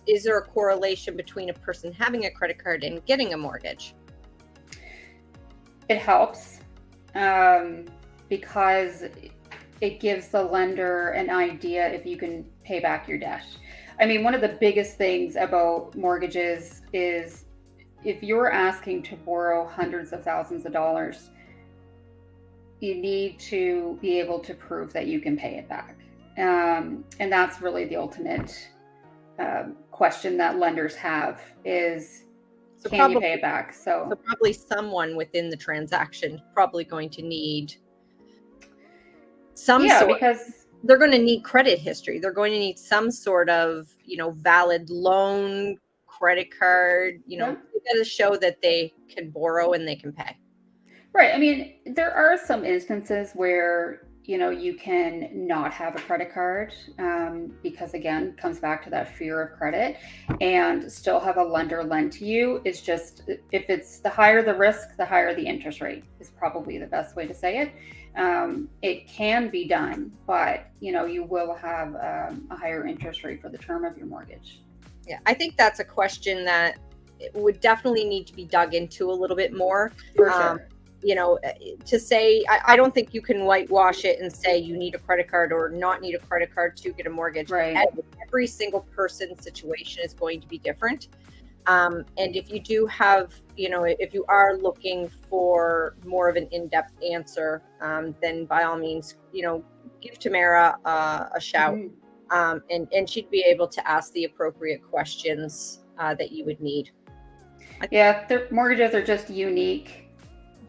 is there a correlation between a person having a credit card and getting a mortgage? It helps because it gives the lender an idea if you can pay back your debt. I mean, one of the biggest things about mortgages is if you're asking to borrow hundreds of thousands of dollars, you need to be able to prove that you can pay it back. And that's really the ultimate question that lenders have is, can you pay it back? So probably someone within the transaction probably going to need because they're going to need credit history. They're going to need some sort of, valid loan, credit card, they got to show that they can borrow and they can pay. Right. I mean, there are some instances where, you can not have a credit card because, again, it comes back to that fear of credit and still have a lender lend to you. It's just, if it's the higher the risk, the higher the interest rate is probably the best way to say it. It can be done, but, you will have a higher interest rate for the term of your mortgage. Yeah, I think that's a question that would definitely need to be dug into a little bit more. For sure. To say, I don't think you can whitewash it and say you need a credit card or not need a credit card to get a mortgage. Right. Every single person's situation is going to be different. And if you do have, if you are looking for more of an in-depth answer, then by all means, give Tamara a shout. Mm-hmm. And she'd be able to ask the appropriate questions that you would need. Yeah, their mortgages are just unique.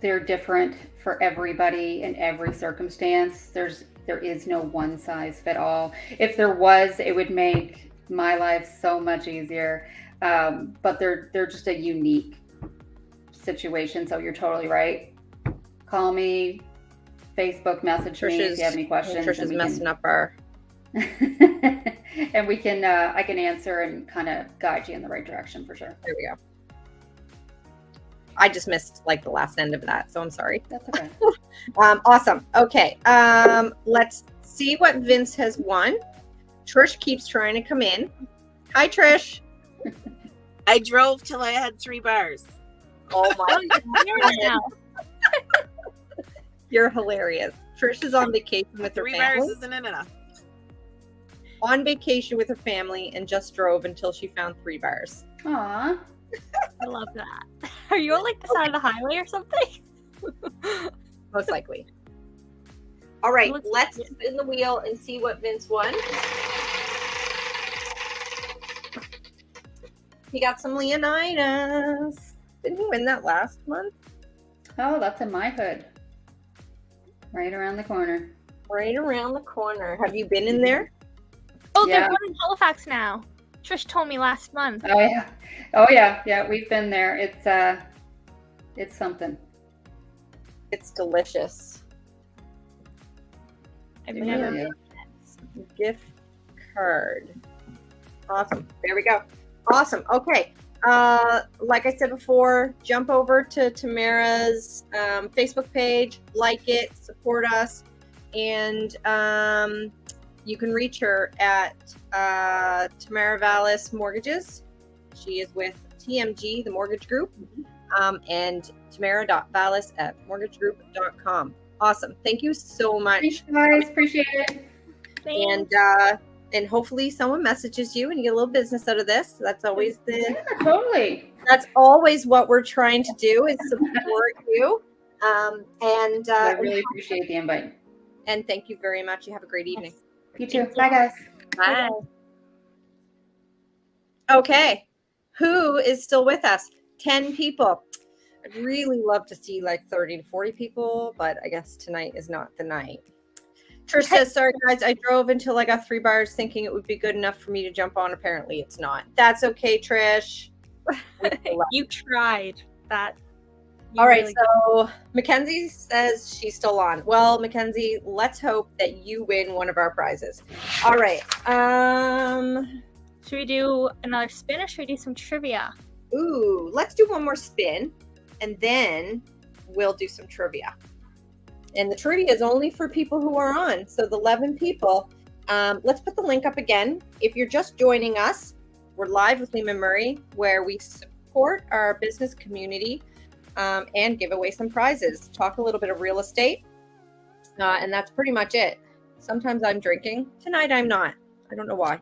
They're different for everybody in every circumstance. There is no one size fit all. If there was, it would make my life so much easier. But they're just a unique situation. So you're totally right. Call me, Facebook message me if you have any questions. Trisha's messing up our. And we can, I can answer and kind of guide you in the right direction for sure. There we go. I just missed the last end of that, so I'm sorry. That's okay. Awesome. Okay. Let's see what Vince has won. Trish keeps trying to come in. Hi, Trish. I drove till I had 3 bars. Oh my God. You're hilarious. Trish is on vacation with her 3 family. 3 bars isn't enough. On vacation with her family and just drove until she found 3 bars. Aw. I love that. Are you on the side of the highway or something? Most likely. All right, let's spin the wheel and see what Vince won. He got some Leonidas. Didn't he win that last month? Oh, that's in my hood. Right around the corner. Right around the corner. Have you been in there? Oh, Yeah. they're going in Halifax now. Trish told me last month. Oh yeah, we've been there. It's something. It's delicious. I've never been. Gift card. Awesome. There we go. Awesome. Okay. Like I said before, jump over to Tamara's Facebook page, like it, support us, and you can reach her at Tamara Vallis Mortgages. She is with TMG, the mortgage group, and tamara.vallis@mortgagegroup.com. Awesome. Thank you so much. Thanks, guys. Appreciate it. And hopefully someone messages you and you get a little business out of this. That's always Yeah, totally. that's always what we're trying to do is support you. I really appreciate the invite. And thank you very much. You have a great evening. You too. Bye, guys. Bye. Okay. Who is still with us? 10 people. I'd really love to see like 30 to 40 people, but I guess tonight is not the night. Trish says, sorry guys, I drove until I got 3 bars thinking it would be good enough for me to jump on. Apparently it's not. That's okay, Trish. You tried that. All right, so Mackenzie says she's still on. Well, Mackenzie, let's hope that you win one of our prizes. All right. Should we do another spin or should we do some trivia? Ooh, let's do one more spin and then we'll do some trivia. And the trivia is only for people who are on. So the 11 people, let's put the link up again. If you're just joining us, we're live with Leaman Murray, where we support our business community and give away some prizes. Talk a little bit of real estate. And that's pretty much it. Sometimes I'm drinking. Tonight I'm not. I don't know why.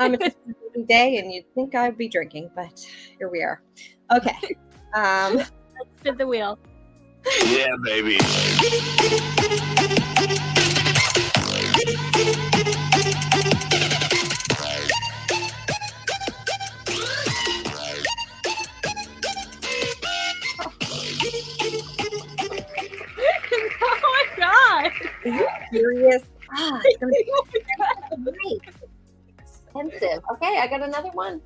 It's just a busy day and you'd think I'd be drinking, but here we are. Okay. Let's spin the wheel. Yeah, baby. Oh my god! Are you serious? It's gonna be expensive. Okay, I got another one.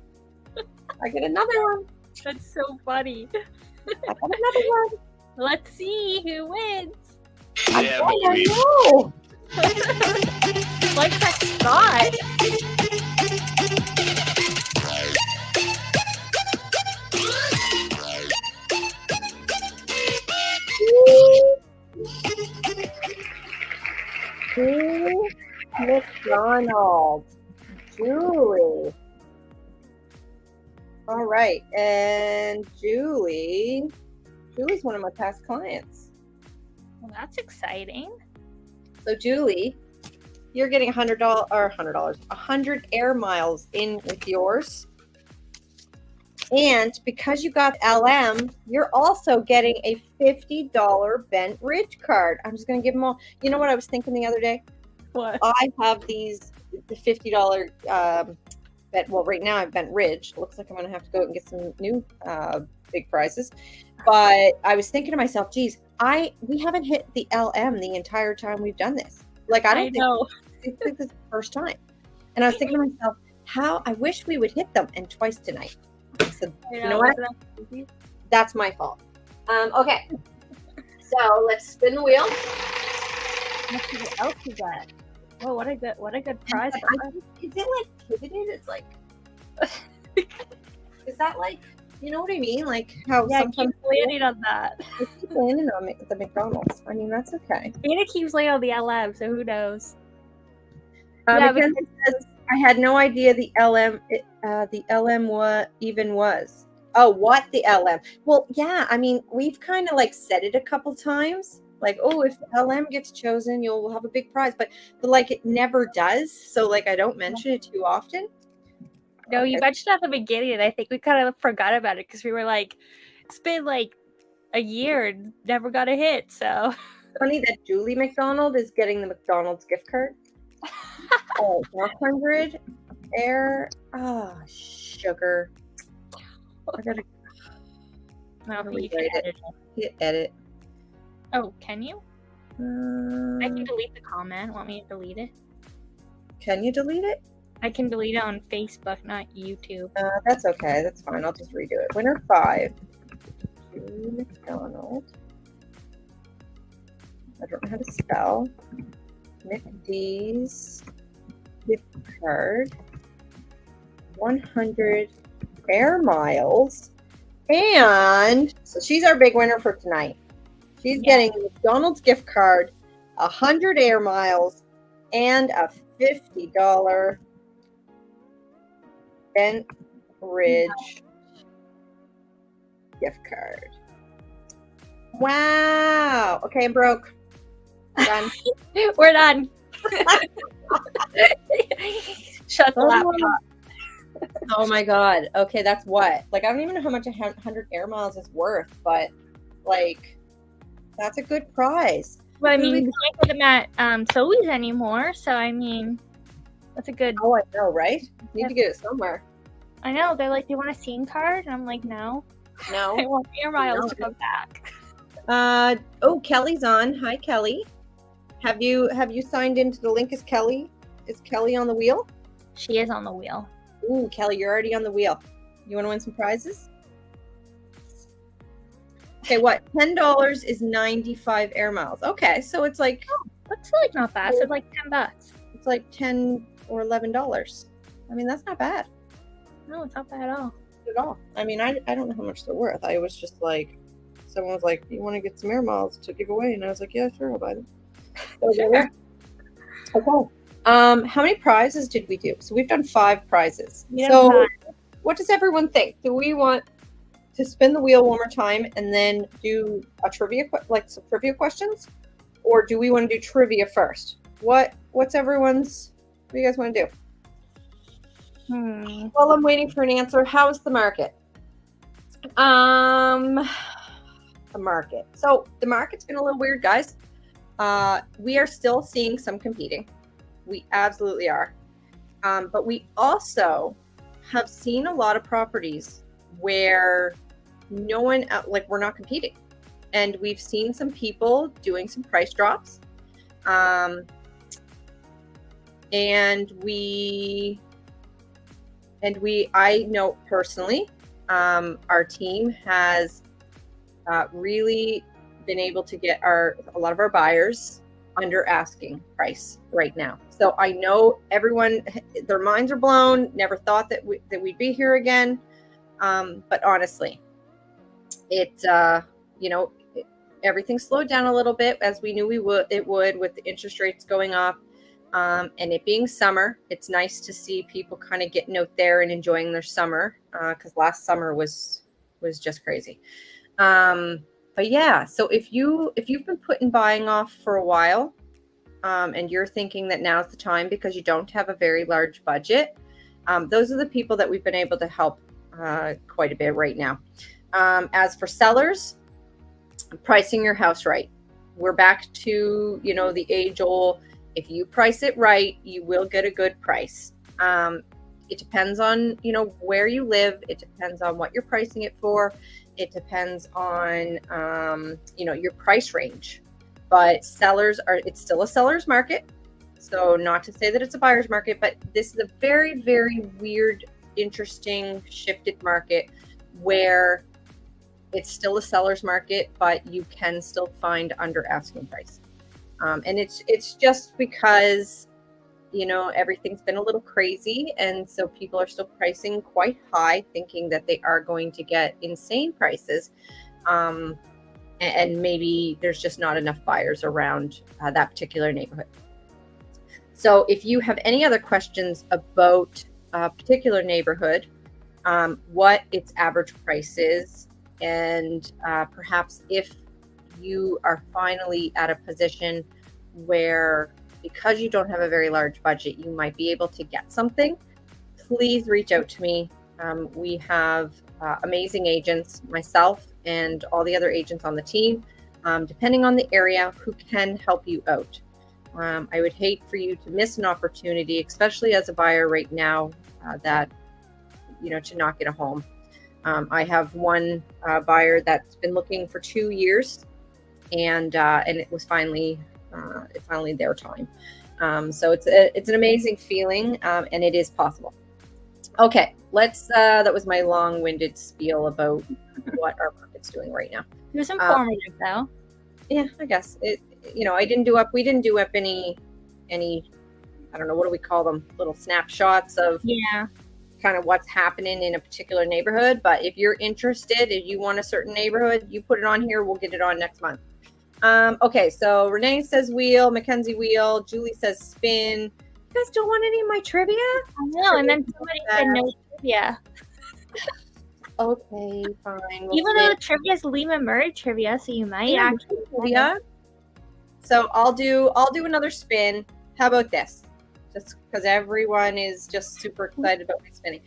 That's so funny. I got another one. Let's see who wins. Yeah, I baby. know. Like that spot. McDonald. Julie. All right, and Julie's one of my past clients. Well, that's exciting. So Julie, you're getting $100 air miles in with yours. And because you got LM, you're also getting a $50 Bent Ridge card. I'm just going to give them all. You know what I was thinking the other day? What? I have the $50 well, right now I've Bent Ridge. Looks like I'm going to have to go out and get some new big prizes. But I was thinking to myself, geez, we haven't hit the LM the entire time we've done this. Like, I think this is the first time. And I was thinking to myself, I wish we would hit them, and twice tonight. So, you know what? That's my fault. Okay. So let's spin the wheel. Let's see what else we got. Oh, what a good prize. Is it like pivoted? It's like, is that like, you know what I mean? Like how sometimes keep landing on that. I keep landing on the McDonald's. I mean, that's okay. Anna keeps landing on the LM, so who knows? Because I had no idea the LM what even was. Oh, what the LM? Well, yeah. I mean, we've kind of like said it a couple times. Like, oh, if the LM gets chosen, you'll have a big prize. But like, it never does. So like, I don't mention it too often. No, you mentioned at the beginning, and I think we kind of forgot about it because we were like, it's been like a year and never got a hit. So funny that Julie McDonald is getting the McDonald's gift card. Oh, 100 air. Oh, sugar. I gotta. Hit edit. Oh, can you? I can delete the comment. Want me to delete it? Can you delete it? I can delete it on Facebook, not YouTube. That's okay. That's fine. I'll just redo it. Winner 5. Julie McDonald. I don't know how to spell. McD's gift card. 100 air miles. And so she's our big winner for tonight. She's getting a McDonald's gift card, 100 air miles, and a $50 Bent Ridge gift card. Wow. Okay, I'm broke. Done. We're done. Shut the laptop. Oh my god. Okay, that's what. Like, I don't even know how much 100 air miles is worth, but like, that's a good prize. Well, I mean, we can't get them at Sobeys anymore, so I mean, that's a good. Oh, I know, right? Need to get it somewhere. I know, they're like, they want a SIM card, and I'm like, no. I No. want air miles to come back. Oh, Kelly's on. Hi, Kelly. Have you signed into the link? Is Kelly on the wheel? She is on the wheel. Ooh, Kelly, you're already on the wheel. You want to win some prizes? Okay, what? $10 is 95 air miles. Okay, so it's like That's like not bad. So it's like $10. it's like $10 or $11. I mean, that's not bad No, it's not bad at all. at all. I mean, I don't know how much they're worth. I was just like, someone was like, "You want to get some air miles to give away?" And I was like, "Yeah, sure, I'll buy them." Sure. Okay. How many prizes did we do? So we've done 5 prizes. We done So 5. what does everyone think? Do we want to spin the wheel one more time and then do a trivia, like some trivia questions? Or do we want to do trivia first? What's everyone's, what do you guys want to do? While I'm waiting for an answer, how's the market? The market. So the market's been a little weird, guys. We are still seeing some competing. We absolutely are. But we also have seen a lot of properties where no one, like, we're not competing. And we've seen some people doing some price drops. I know personally, our team has really been able to get a lot of our buyers under asking price right now. So I know everyone, their minds are blown, never thought that we'd be here again. But honestly, everything slowed down a little bit, as we knew it would with the interest rates going up. And it being summer, it's nice to see people kind of getting out there and enjoying their summer, because last summer was just crazy. But yeah, so if you've been putting buying off for a while, and you're thinking that now's the time because you don't have a very large budget, those are the people that we've been able to help quite a bit right now. As for sellers, pricing your house right. We're back to, the age-old, if you price it right, you will get a good price. It depends on, where you live. It depends on what you're pricing it for. It depends on, your price range. But it's still a seller's market. So not to say that it's a buyer's market, but this is a very, very weird, interesting, shifted market where it's still a seller's market, but you can still find under asking price. And it's just because, everything's been a little crazy. And so people are still pricing quite high, thinking that they are going to get insane prices. And maybe there's just not enough buyers around that particular neighborhood. So if you have any other questions about a particular neighborhood, what its average price is, and perhaps if you are finally at a position where, because you don't have a very large budget, you might be able to get something, please reach out to me. We have amazing agents, myself and all the other agents on the team, depending on the area, who can help you out. I would hate for you to miss an opportunity, especially as a buyer right now, that, to not get a home. I have one buyer that's been looking for 2 years, and it was finally their time. So it's an amazing feeling, and it is possible. Okay, that was my long-winded spiel about what our market's doing right now. It was informative, though. Yeah, I guess we didn't do up any, I don't know, what do we call them? Little snapshots of kind of what's happening in a particular neighborhood. But if you're interested, if you want a certain neighborhood, you put it on here. We'll get it on next month. Okay, so Renee says wheel, Mackenzie wheel, Julie says spin. You guys don't want any of my trivia? I know, and then somebody said no trivia. Okay, fine. Even though the trivia is Leaman Murray trivia, so you might actually trivia. So I'll do another spin. How about this? Just because everyone is just super excited about my spinning.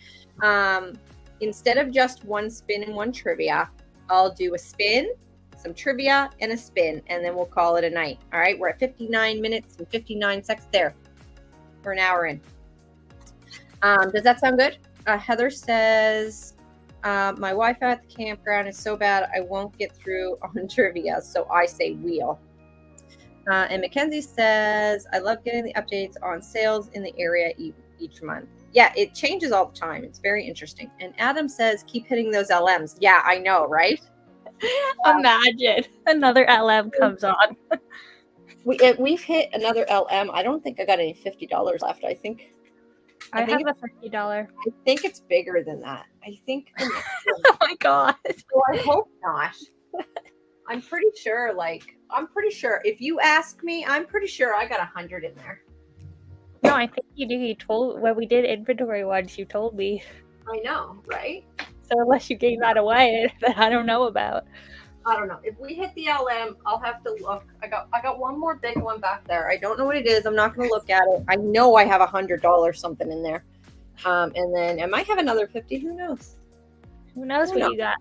Instead of just one spin and one trivia, I'll do a spin, some trivia, and a spin, and then we'll call it a night. All right, we're at 59 minutes and 59 seconds there. We're an hour in. Does that sound good? Heather says, my Wi-Fi at the campground is so bad I won't get through on trivia, so I say wheel. And Mackenzie says, I love getting the updates on sales in the area each month. Yeah, it changes all the time. It's very interesting. And Adam says, keep hitting those LMs. Yeah, I know, right? Imagine another LM comes on. We've hit another LM. I don't think I got any $50 left. I think I have a $50. I think it's bigger than that. I think. Oh my god. Well, I hope not. I'm pretty sure. If you ask me, I'm pretty sure I got 100 in there. No, I think you do. You told when we did inventory once. You told me. I know, right? So unless you gave that away, that I don't know about. I don't know. If we hit the LM, I'll have to look. I got one more big one back there. I don't know what it is. I'm not going to look at it. I know I have $100 something in there. And then I might have another 50. Who knows? Who knows what you got?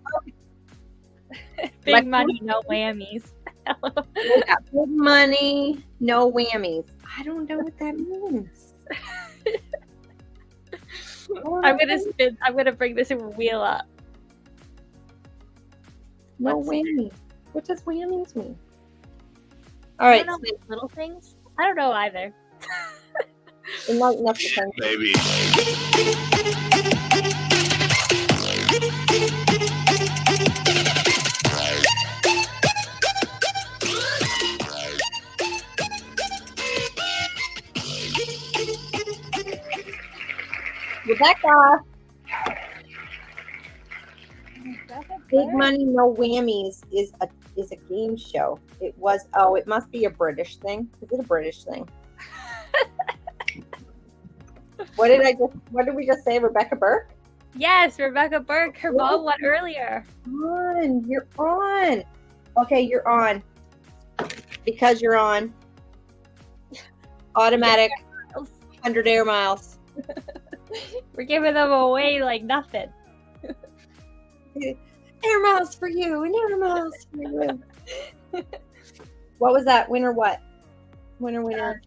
Big Like, money, no whammies. Yeah, big money, no whammies. I don't know what that means. I'm gonna bring this wheel up. No Let's see. whammy. What does whammies mean? All right. I don't know, little things. I don't know either. Enlighten us, Mackenzie. Baby. Rebecca. Big Money No Whammies is a game show. It must be a British thing. Is it a British thing? What did we just say? Rebecca Burke? Yes, Rebecca Burke. Her mom won earlier. You're on. Okay, you're on. Because you're on. Automatic 100 air miles. We're giving them away like nothing. Air miles for you and air miles for you. What was that? Winner what? Winner.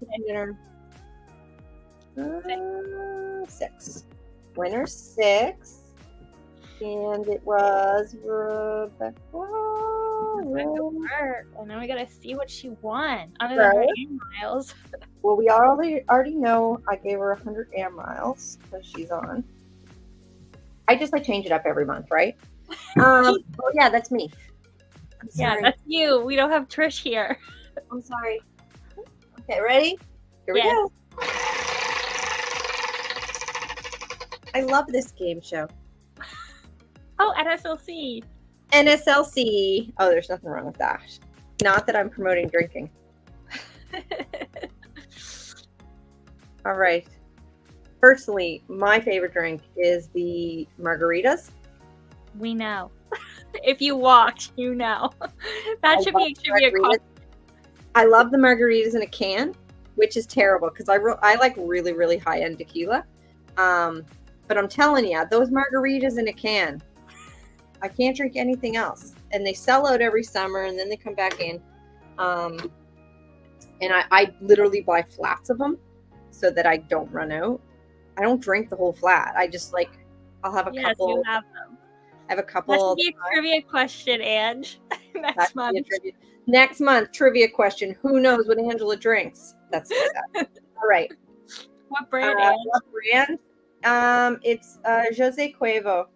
6. Winner 6. And it was Rebecca. Burke. And now we gotta see what she won. Other than her Right. air miles. Well, we already know I gave her 100 air miles because she's on. I just change it up every month, right? Oh yeah, that's me. I'm Yeah, sorry. that's you. We don't have Trish here. I'm sorry. Okay, ready? Here we Yes. go. I love this game show. Oh, NSLC. NSLC. Oh, there's nothing wrong with that. Not that I'm promoting drinking. All right. Personally, my favorite drink is the margaritas. We know. If you walked, you know. That should be a trivia question. I love the margaritas in a can, which is terrible because I like really, really high-end tequila. But I'm telling you, those margaritas in a can, I can't drink anything else. And they sell out every summer, and then they come back in. And I literally buy flats of them so that I don't run out. I don't drink the whole flat. I just I'll have a couple. You have them. I have a That couple. should be a trivia question, Ange. That Next should be month. a trivia. Next month, trivia question. Who knows what Angela drinks? That's all right. What brand, Ange? What brand? It's Jose Cuervo.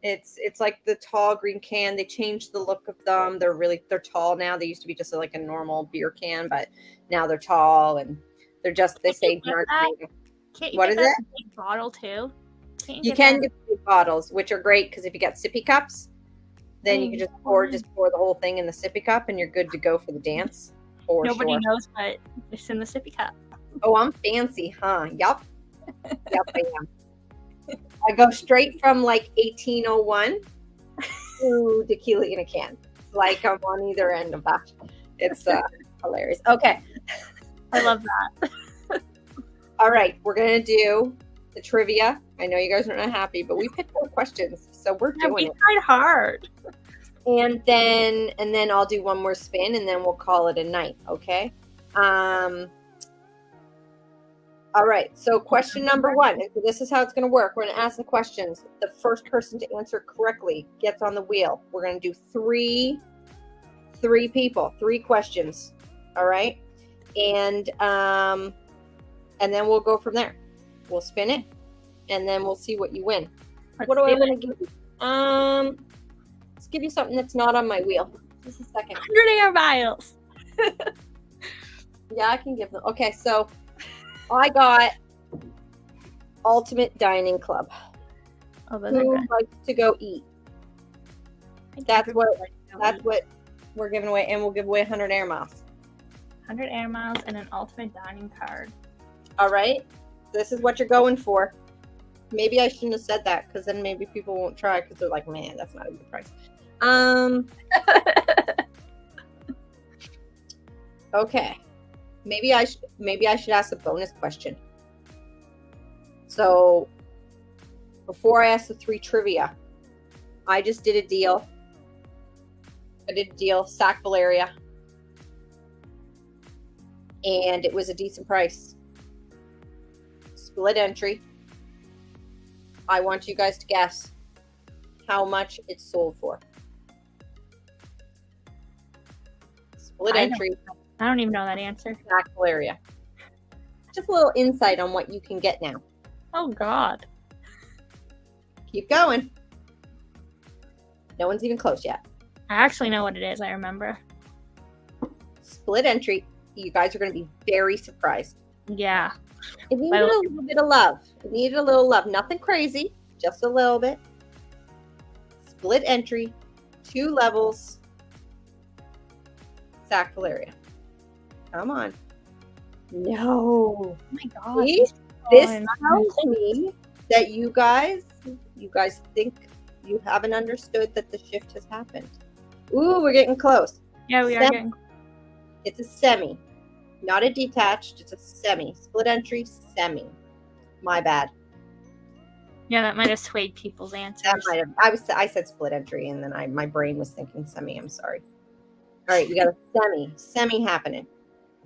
It's like the tall green can. They changed the look of them. They're tall now. They used to be just like a normal beer can, but now they're tall and they say margarita. Can't you What get is that it? big bottle too? You can get big bottles, which are great because if you got sippy cups, then you can just pour the whole thing in the sippy cup and you're good to go for the dance. Nobody Sure. knows what is in the sippy cup. Oh, I'm fancy, huh? Yup. Yup, I am. I go straight from 1801 to tequila in a can. I'm on either end of that. It's hilarious. Okay. I love that. All right. We're going to do the trivia. I know you guys are not happy, but we picked 4 questions, so we're Yeah, doing we it. tried hard. And then I'll do one more spin, and then we'll call it a night. Okay. All right. So question number 1. And so this is how it's going to work. We're going to ask the questions. The first person to answer correctly gets on the wheel. We're going to do three people, 3 questions. All right. And then we'll go from there. We'll spin it, and then we'll see what you win. Let's What do I do want to give you? Let's give you something that's not on my wheel. Just a second. 100 air miles. Yeah, I can give them. Okay, so I got Ultimate Dining Club. Oh, those are Who good. likes to go eat? I think That's what- everybody knows. That's what we're giving away, and we'll give away 100 air miles. 100 air miles and an ultimate dining card. All right, this is what you're going for. Maybe I shouldn't have said that, because then maybe people won't try because they're like, man, that's not a good price. Okay, maybe I should ask a bonus question. So before I ask the 3 trivia, I just did a deal. Sackville area, and it was a decent price. Split entry. I want you guys to guess how much it sold for. Split I don't- entry, I don't even know that answer. Sackville area. Just a little insight on what you can get now. Oh, God. Keep going. No one's even close yet. I actually know what it is. I remember. Split entry. You guys are going to be very surprised. Yeah. It needed a little bit of love. It needed a little love. Nothing crazy. Just a little bit. Split entry. 2 levels. Sackville area. Come on. No. Oh, my God. See? This tells me that you guys think you haven't understood that the shift has happened. Ooh, we're getting close. Yeah, we are Semi. getting. It's a semi, not a detached. It's a semi. Split entry semi. My bad. Yeah, that might have swayed people's answers. That might have. I said split entry, and then my brain was thinking semi. I'm sorry. All right, we got a semi happening.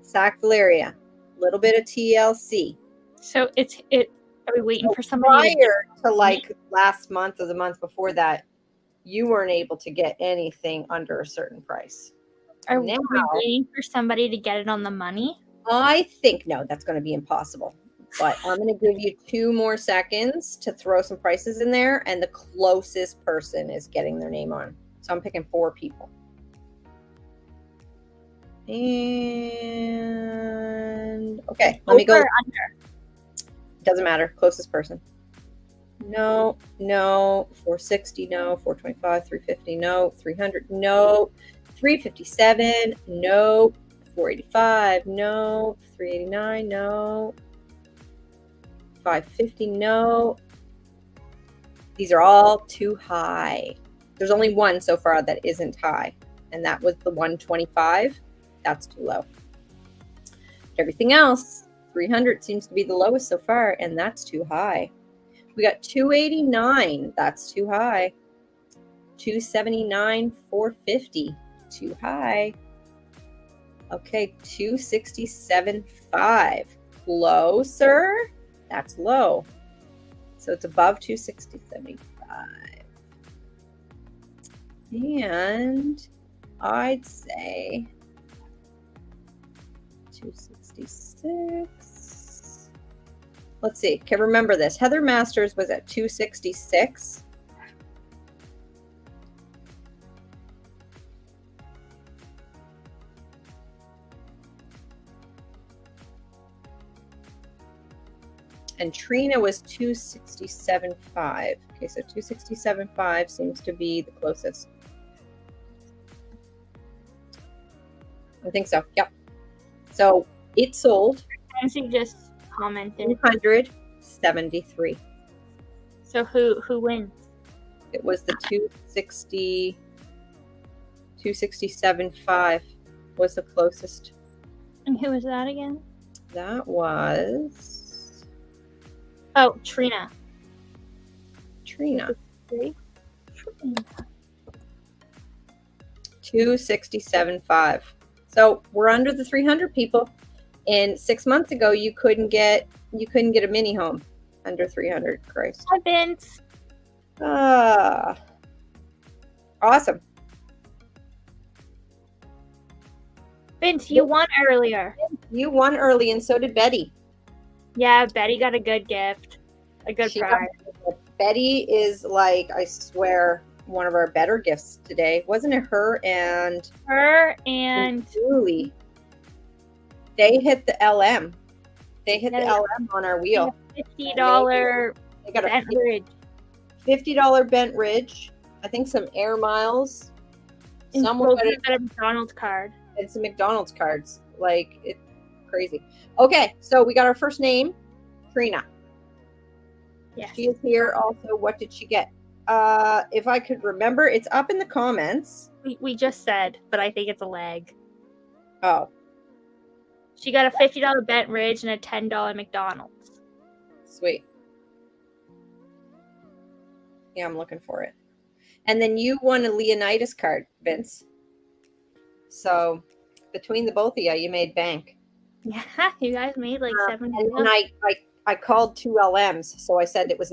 Sackville area, little bit of TLC. So are we waiting for somebody? Prior to like last month or the month before that, you weren't able to get anything under a certain price. Are now, we waiting for somebody to get it on the money? I think no, that's going to be impossible. But I'm going to give you 2 more seconds to throw some prices in there, and the closest person is getting their name on. So I'm picking 4 people. And okay, let me go. Over or under? Doesn't matter. Closest person. No. 460, no. 425, 350, no. 300, no. 357, no. 485, no. 389, no. 550, no. These are all too high. There's only one so far that isn't high, and that was the 125. That's too low. Everything else, 300 seems to be the lowest so far, and that's too high. We got 289. That's too high. 279, 450. Too high. Okay, 267.5. Closer. That's low. So it's above 260.75. And I'd say 266. Let's see. Okay, remember this. Heather Masters was at 266. And Trina was 267.5. Okay, so 267.5 seems to be the closest. I think so. Yep. So it sold Nancy just commented. 273. So who wins? It was the 267.5 was the closest. And who was that again? That was Oh, Trina. Trina. 267.5. 267.5. So we're under the 300 people. And 6 months ago, you couldn't get a mini home under 300. Christ. Hi, Vince. Awesome. Vince, you won earlier. You won early, and so did Betty. Yeah, Betty got a good gift. A good She got- prize. Betty is like, I swear, one of our better gifts today. Wasn't it her and Her and Julie? They hit the LM. They hit the Yeah. LM on our wheel. $50 They got a Bent Ridge. $50 Bent Ridge. I think some air miles. And Someone got a McDonald's card. and some McDonald's cards. Like, it's crazy. Okay, so we got our first name, Trina. Yes. She is here also. What did she get? If I could remember, it's up in the comments. We just said, but I think it's a lag. Oh, She got a $50 Bent Ridge and a $10 McDonald's. sweet. Yeah, I'm looking for it. And then you won a Leonidas card, Vince. So between the both of you, you made bank. Yeah, you guys made like $70. And then I called 2 LMs, so I said it was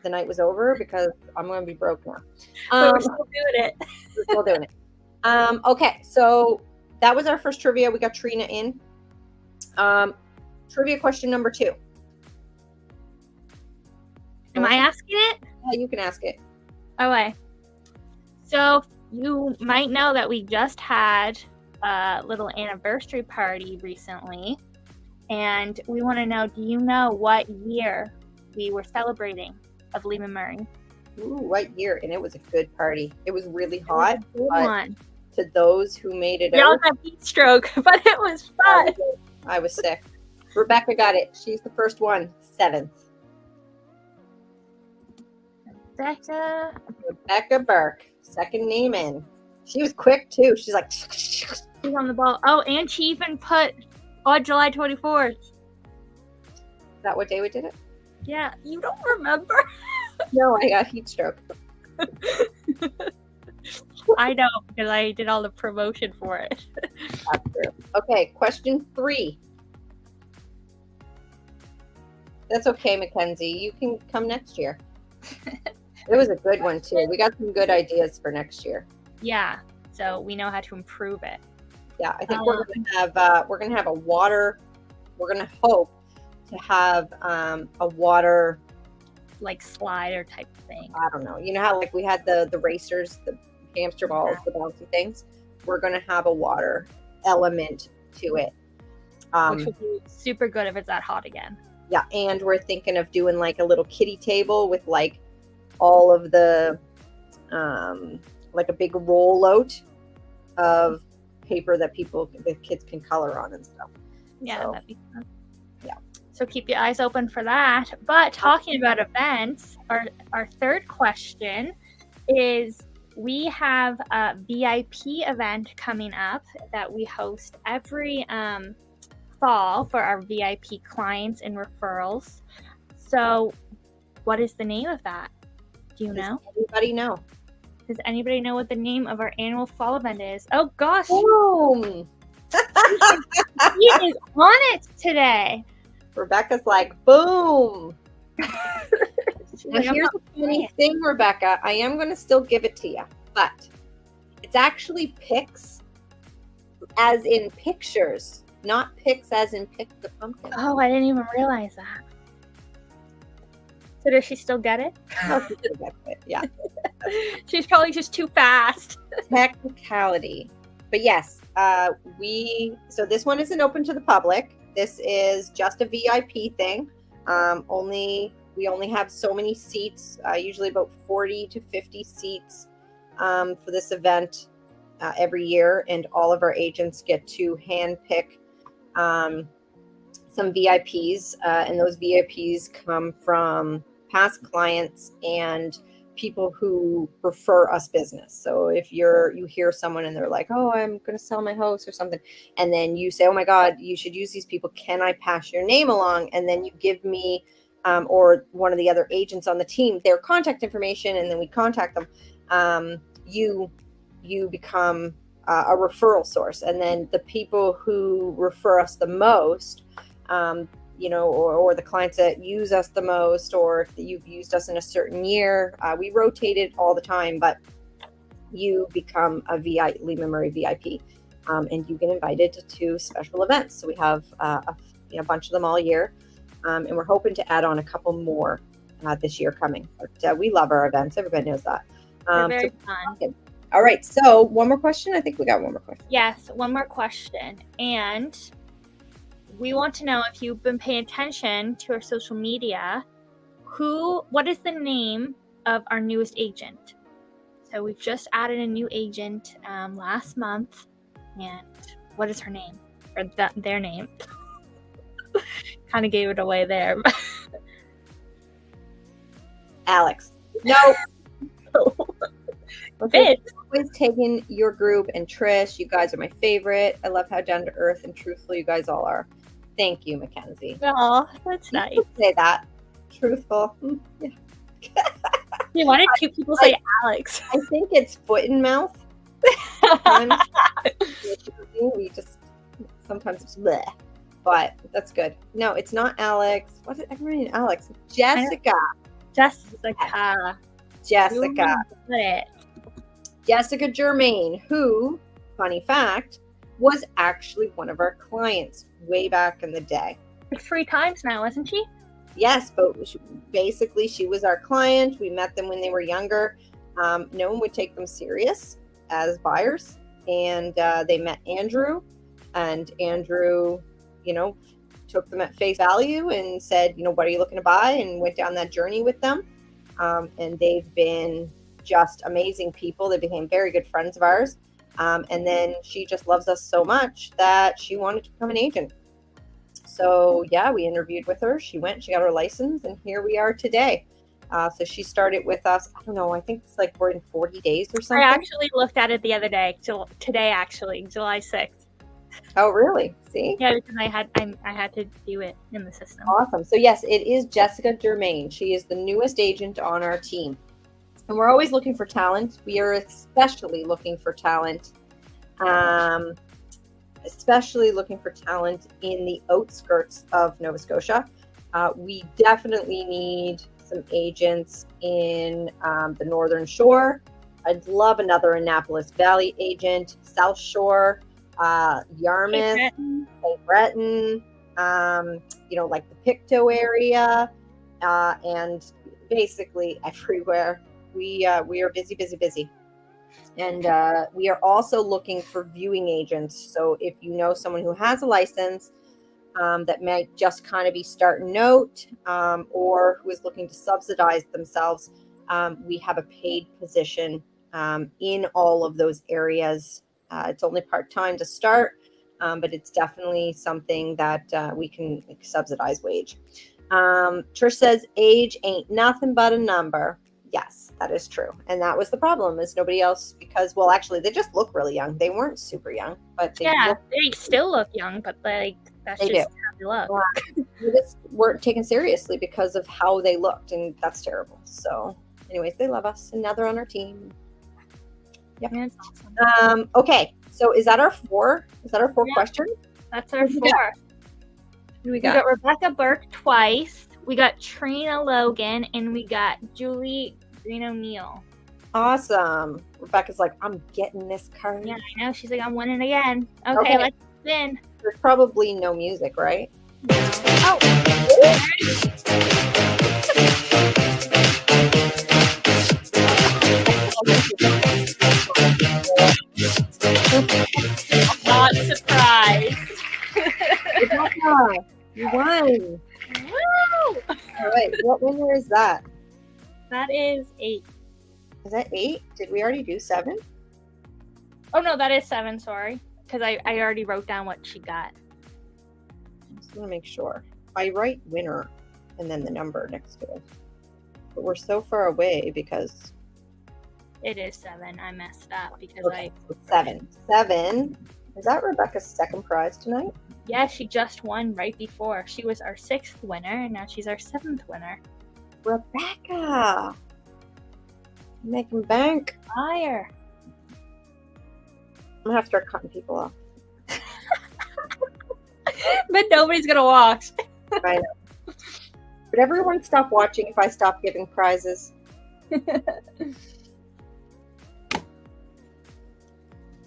the night was over because I'm going to be broke now. But we're still doing it. We're still doing it. Okay, so that was our first trivia. We got Trina in. Trivia question number 2. Am I asking it? Yeah, you can ask it. Okay. So you might know that we just had a little anniversary party recently. And we want to know, do you know what year we were celebrating of Leaman Murray? Ooh, what year? And it was a good party. It was really It was hot. a good but one. To those who made it We all out, got heat stroke, but it was fun. I was sick. Rebecca got it. She's the first one. 7th. Rebecca Burke. Second name in. She was quick too. She's like, She's on the ball. Oh, and she even put July 24th. is that what day we did it? Yeah, you don't remember? No, I got heat stroke. I know, because I did all the promotion for it. That's true. Okay, question 3. That's okay, Mackenzie. You can come next year. It was a good one too. We got some good ideas for next year. Yeah, so we know how to improve it. Yeah, I think we're gonna have a water. We're gonna hope to have a water. Like slider type thing. I don't know. You know how like we had the racers, the hamster balls, the bouncy things. We're gonna have a water element to it. Which would be super good if it's that hot again. Yeah, and we're thinking of doing like a little kiddie table with like all of the like a big rollout of paper that the kids can color on and stuff. Yeah, So, that'd be fun. yeah. So keep your eyes open for that. But talking about events, our third question is we have a VIP event coming up that we host every fall for our VIP clients and referrals. So what is the name of that? Do you know? Does anybody know? Does anybody know what the name of our annual fall event is? Oh gosh, Boom! he is on it today. Rebecca's like, boom! She's Now like, I'm here's not the funny playing. thing, Rebecca. I am going to still give it to you, but it's actually pics, as in pictures, not pics as in pick the pumpkin. Oh, I didn't even realize that. So does she still get it? Oh, she did get it. Yeah, She's probably just too fast. technicality. But yes, so this one isn't open to the public. This is just a VIP thing. We only have so many seats, usually about 40 to 50 seats for this event every year, and all of our agents get to handpick some VIPs, and those VIPs come from past clients and people who refer us business. So if you hear someone and they're like, oh, I'm going to sell my house or something, and then you say, oh my God, you should use these people. Can I pass your name along? And then you give me or one of the other agents on the team their contact information, and then we contact them. You become a referral source, and then the people who refer us the most, or the clients that use us the most, or if you've used us in a certain year, we rotate it all the time, but you become a Leaman Murray VIP, and you get invited to special events. So we have a bunch of them all year, and we're hoping to add on a couple more this year coming. But we love our events. Everybody knows that. They're very fun. All right. So one more question. I think we got one more question. Yes, one more question. And we want to know if you've been paying attention to our social media. What is the name of our newest agent? So we've just added a new agent last month. And what is her name? Or their name? Kind of gave it away there. Alex. No. Okay. Always taking your group and Trish. You guys are my favorite. I love how down to earth and truthful you guys all are. Thank you, Mackenzie. Oh, that's nice. You say that. Truthful. Yeah. Why did two people say Alex? I think it's foot and mouth. We just sometimes it's bleh. But that's good. No, it's not Alex. What did everybody name Alex? Jessica. Jessica. Jessica Germain, who, funny fact, was actually one of our clients way back in the day. Like 3 times now, isn't she? Yes, but basically she was our client. We met them when they were younger. No one would take them serious as buyers. And they met Andrew. And Andrew, took them at face value and said, what are you looking to buy? And went down that journey with them. And they've been just amazing people. They became very good friends of ours. And then she just loves us so much that she wanted to become an agent. So yeah, we interviewed with her. She got her license, and here we are today. So she started with us. I don't know. I think it's like we're in 40 days or something. I actually looked at it the other day. Today, actually, July 6th. Oh, really? See? Yeah, because I had to do it in the system. Awesome. So yes, it is Jessica Germain. She is the newest agent on our team. And we're always looking for talent. We are especially looking for talent, in the outskirts of Nova Scotia. We definitely need some agents in the Northern Shore. I'd love another Annapolis Valley agent, South Shore, Yarmouth, St. Breton, like the Pictou area, and basically everywhere. We are busy. And we are also looking for viewing agents. So if you know someone who has a license that might just kind of be starting out, or who is looking to subsidize themselves, we have a paid position in all of those areas. It's only part-time to start, but it's definitely something that we can subsidize wage. Trish says age ain't nothing but a number. Yes, that is true. And that was the problem, is nobody else, because, well, actually, they just look really young. They weren't super young, but they still look young, but that's just how they look. They just weren't taken seriously because of how they looked, and that's terrible. So anyways, they love us, and now they're on our team. Yep. Yeah, that's awesome. Okay, so is that our 4? Is that our 4 questions? That's our 4. Who We got Rebecca Burke twice. We got Trina Logan, and we got Julie Green O'Neill. Awesome. Rebecca's like, I'm getting this card. Yeah, I know. She's like, I'm winning again. Okay. Let's spin. There's probably no music, right? Oh. Not surprised. You won. Woo! All right, what winner is that? That is 8. Is that 8? Did we already do 7? Oh no, that is 7. Sorry, because I already wrote down what she got. I just want to make sure. I write winner and then the number next to it. but we're so far away because It is 7. I messed up because okay, so 7. 7. Is that Rebecca's second prize tonight? Yeah, she just won right before. She was our 6th winner, and now she's our 7th winner. Rebecca! Making bank. Fire. I'm gonna have to start cutting people off. But nobody's gonna watch. I know. But everyone stop watching if I stop giving prizes.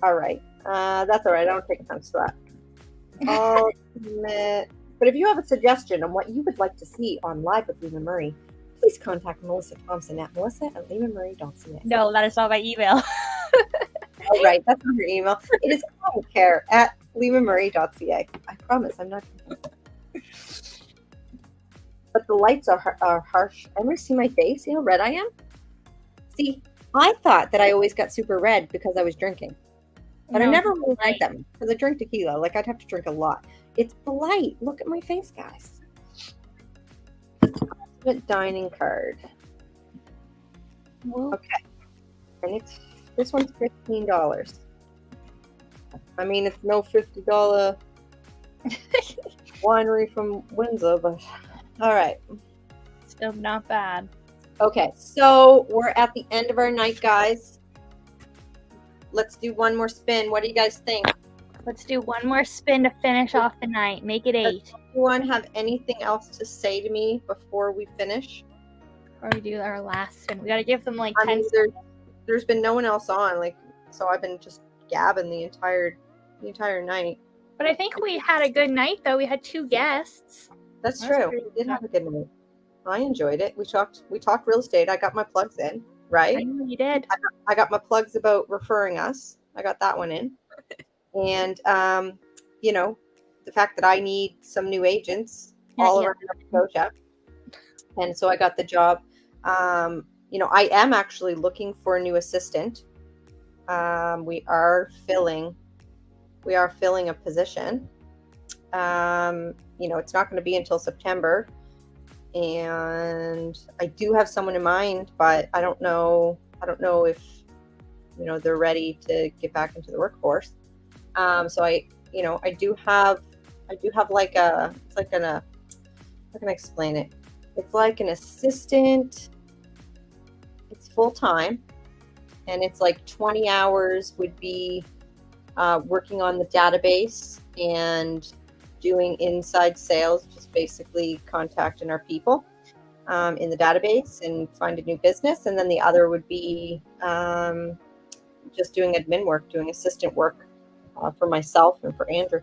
All right. That's all right. I don't take offense to that. Ultimate. But if you have a suggestion on what you would like to see on Live with Leaman Murray, please contact Melissa Thompson at melissa@leamanmurray.ca. No, that is not my email. All right. That's not your email. It is care@leamanmurray.ca. I promise I'm not. But the lights are harsh. Ever see my face? You know how red I am? See, I thought that I always got super red because I was drinking. But I No, never really right. liked them because I drink tequila. Like, I'd have to drink a lot. It's the light. Look at my face, guys. Ultimate dining card. Okay. And this one's $15. I mean, it's no $50 winery from Windsor, but all right. Still not bad. Okay, so we're at the end of our night, guys. Let's do one more spin. What do you guys think? Let's do one more spin to finish off the night. Make it 8. Does anyone have anything else to say to me before we finish? Or we do our last spin. We gotta give them like I 10 mean, there's been no one else on, like, so I've been just gabbing the entire night. But I think we had a good night though. We had 2 guests. That's That's true. pretty We did have a good night. I enjoyed it. We talked real estate. I got my plugs in, I right? know you did. I got my plugs about referring us. I got that one in. And you know, the fact that I need some new agents all around Nova Scotia. And so I got the job. You know, I am actually looking for a new assistant. We are filling a position. You know, it's not going to be until September. And I do have someone in mind, but I don't know if, you know, they're ready to get back into the workforce. So I do have like how can I explain it? It's like an assistant. It's full time, and it's like 20 hours would be working on the database and doing inside sales, just basically contacting our people in the database and find a new business. And then the other would be just doing admin work, doing assistant work for myself and for Andrew.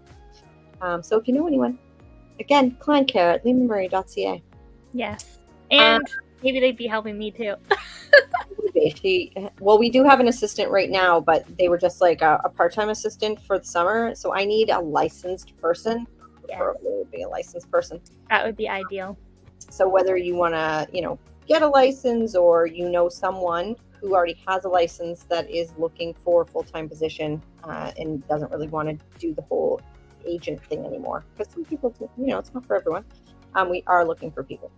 So if you know anyone, again, clientcare@leamanmurray.ca. Yes. And maybe they'd be helping me too. Well, we do have an assistant right now, but they were just like a part-time assistant for the summer. So I need a licensed person. Yes. Or it would be a licensed person. That would be ideal. So whether you want to, you know, get a license, or you know someone who already has a license that is looking for a full-time position and doesn't really want to do the whole agent thing anymore, because some people, you know, it's not for everyone. We are looking for people.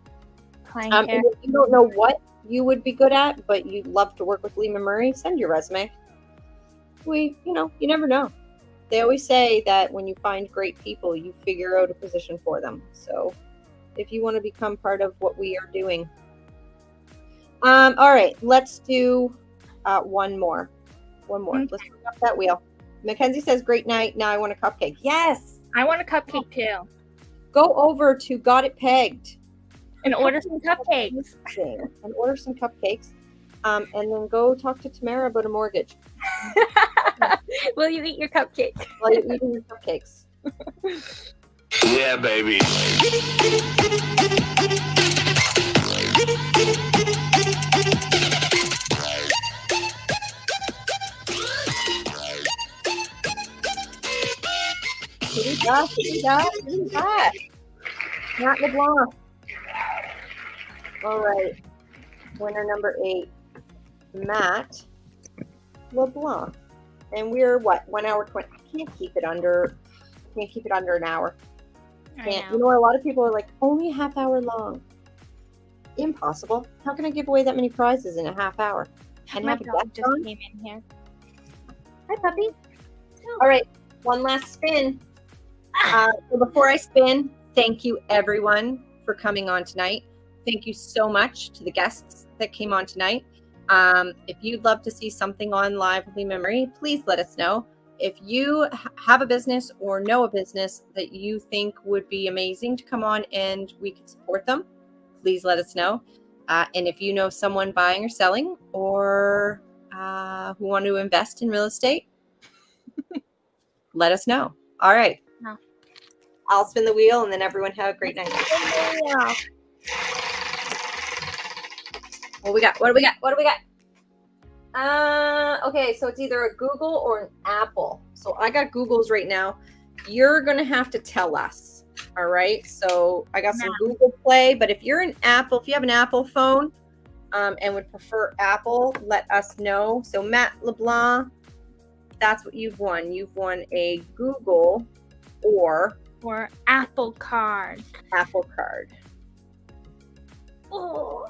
Client And care. if you don't know what you would be good at, but you'd love to work with Leaman Murray, send your resume. You never know. They always say that when you find great people, you figure out a position for them. So if you want to become part of what we are doing. All right, let's do one more. Okay. Let's bring up that wheel. Mackenzie says, great night. Now I want a cupcake. Yes. I want a cupcake too. Go over to Got It Pegged And order some cupcakes. and order some cupcakes. And then go talk to Tamara about a mortgage Will you eat your cupcake? while you're eating your cupcakes. Yeah, baby. Not LeBlanc. All right. Winner number 8, Matt LeBlanc. And we're what? 1 hour 20. I can't keep it under an hour. I Can't. know. You know, a lot of people are like, only a half hour long. impossible. How can I give away that many prizes in a half hour? And My have a dog guest just on? came in here. Hi, puppy. All right, one last spin. So before I spin, thank you everyone for coming on tonight. Thank you so much to the guests that came on tonight. If you'd love to see something on Live with Leaman Murray, please let us know. If you have a business or know a business that you think would be amazing to come on and we could support them, please let us know. And if you know someone buying or selling or who want to invest in real estate, let us know. All right. No. I'll spin the wheel and then everyone have a great night. Yeah. What we got? What do we got? What do we got? Okay, so it's either a Google or an Apple. So I got Google's right now. You're gonna have to tell us. All right. So I got some Google Play, but if you're an Apple, if you have an Apple phone, and would prefer Apple, let us know. So Matt LeBlanc, that's what you've won. You've won a Google or Apple Card. Apple Card. Oh.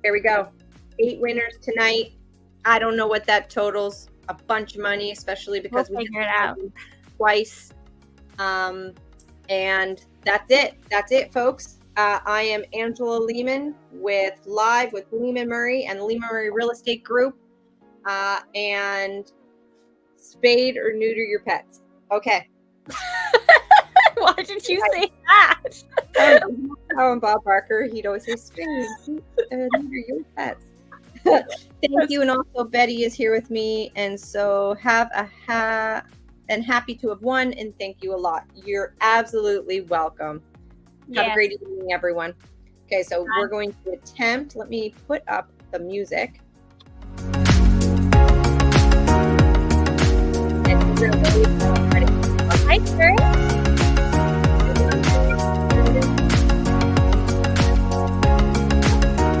There we go. 8 winners tonight. I don't know what that totals. A bunch of money, especially because We'll figure it out twice. And that's it. That's it, folks. I am Angela Leaman with Live with Leaman Murray and the Leaman Murray Real Estate Group. And spade or neuter your pets. Okay. Why did you say that? Oh, and Bob Barker, he'd always say spade neuter your pets. Thank you. And also Betty is here with me. And so and happy to have won. And thank you a lot. You're absolutely welcome. Have a great evening, everyone. Okay, so we're going to attempt. Let me put up the music. And we're going to Hi, sir.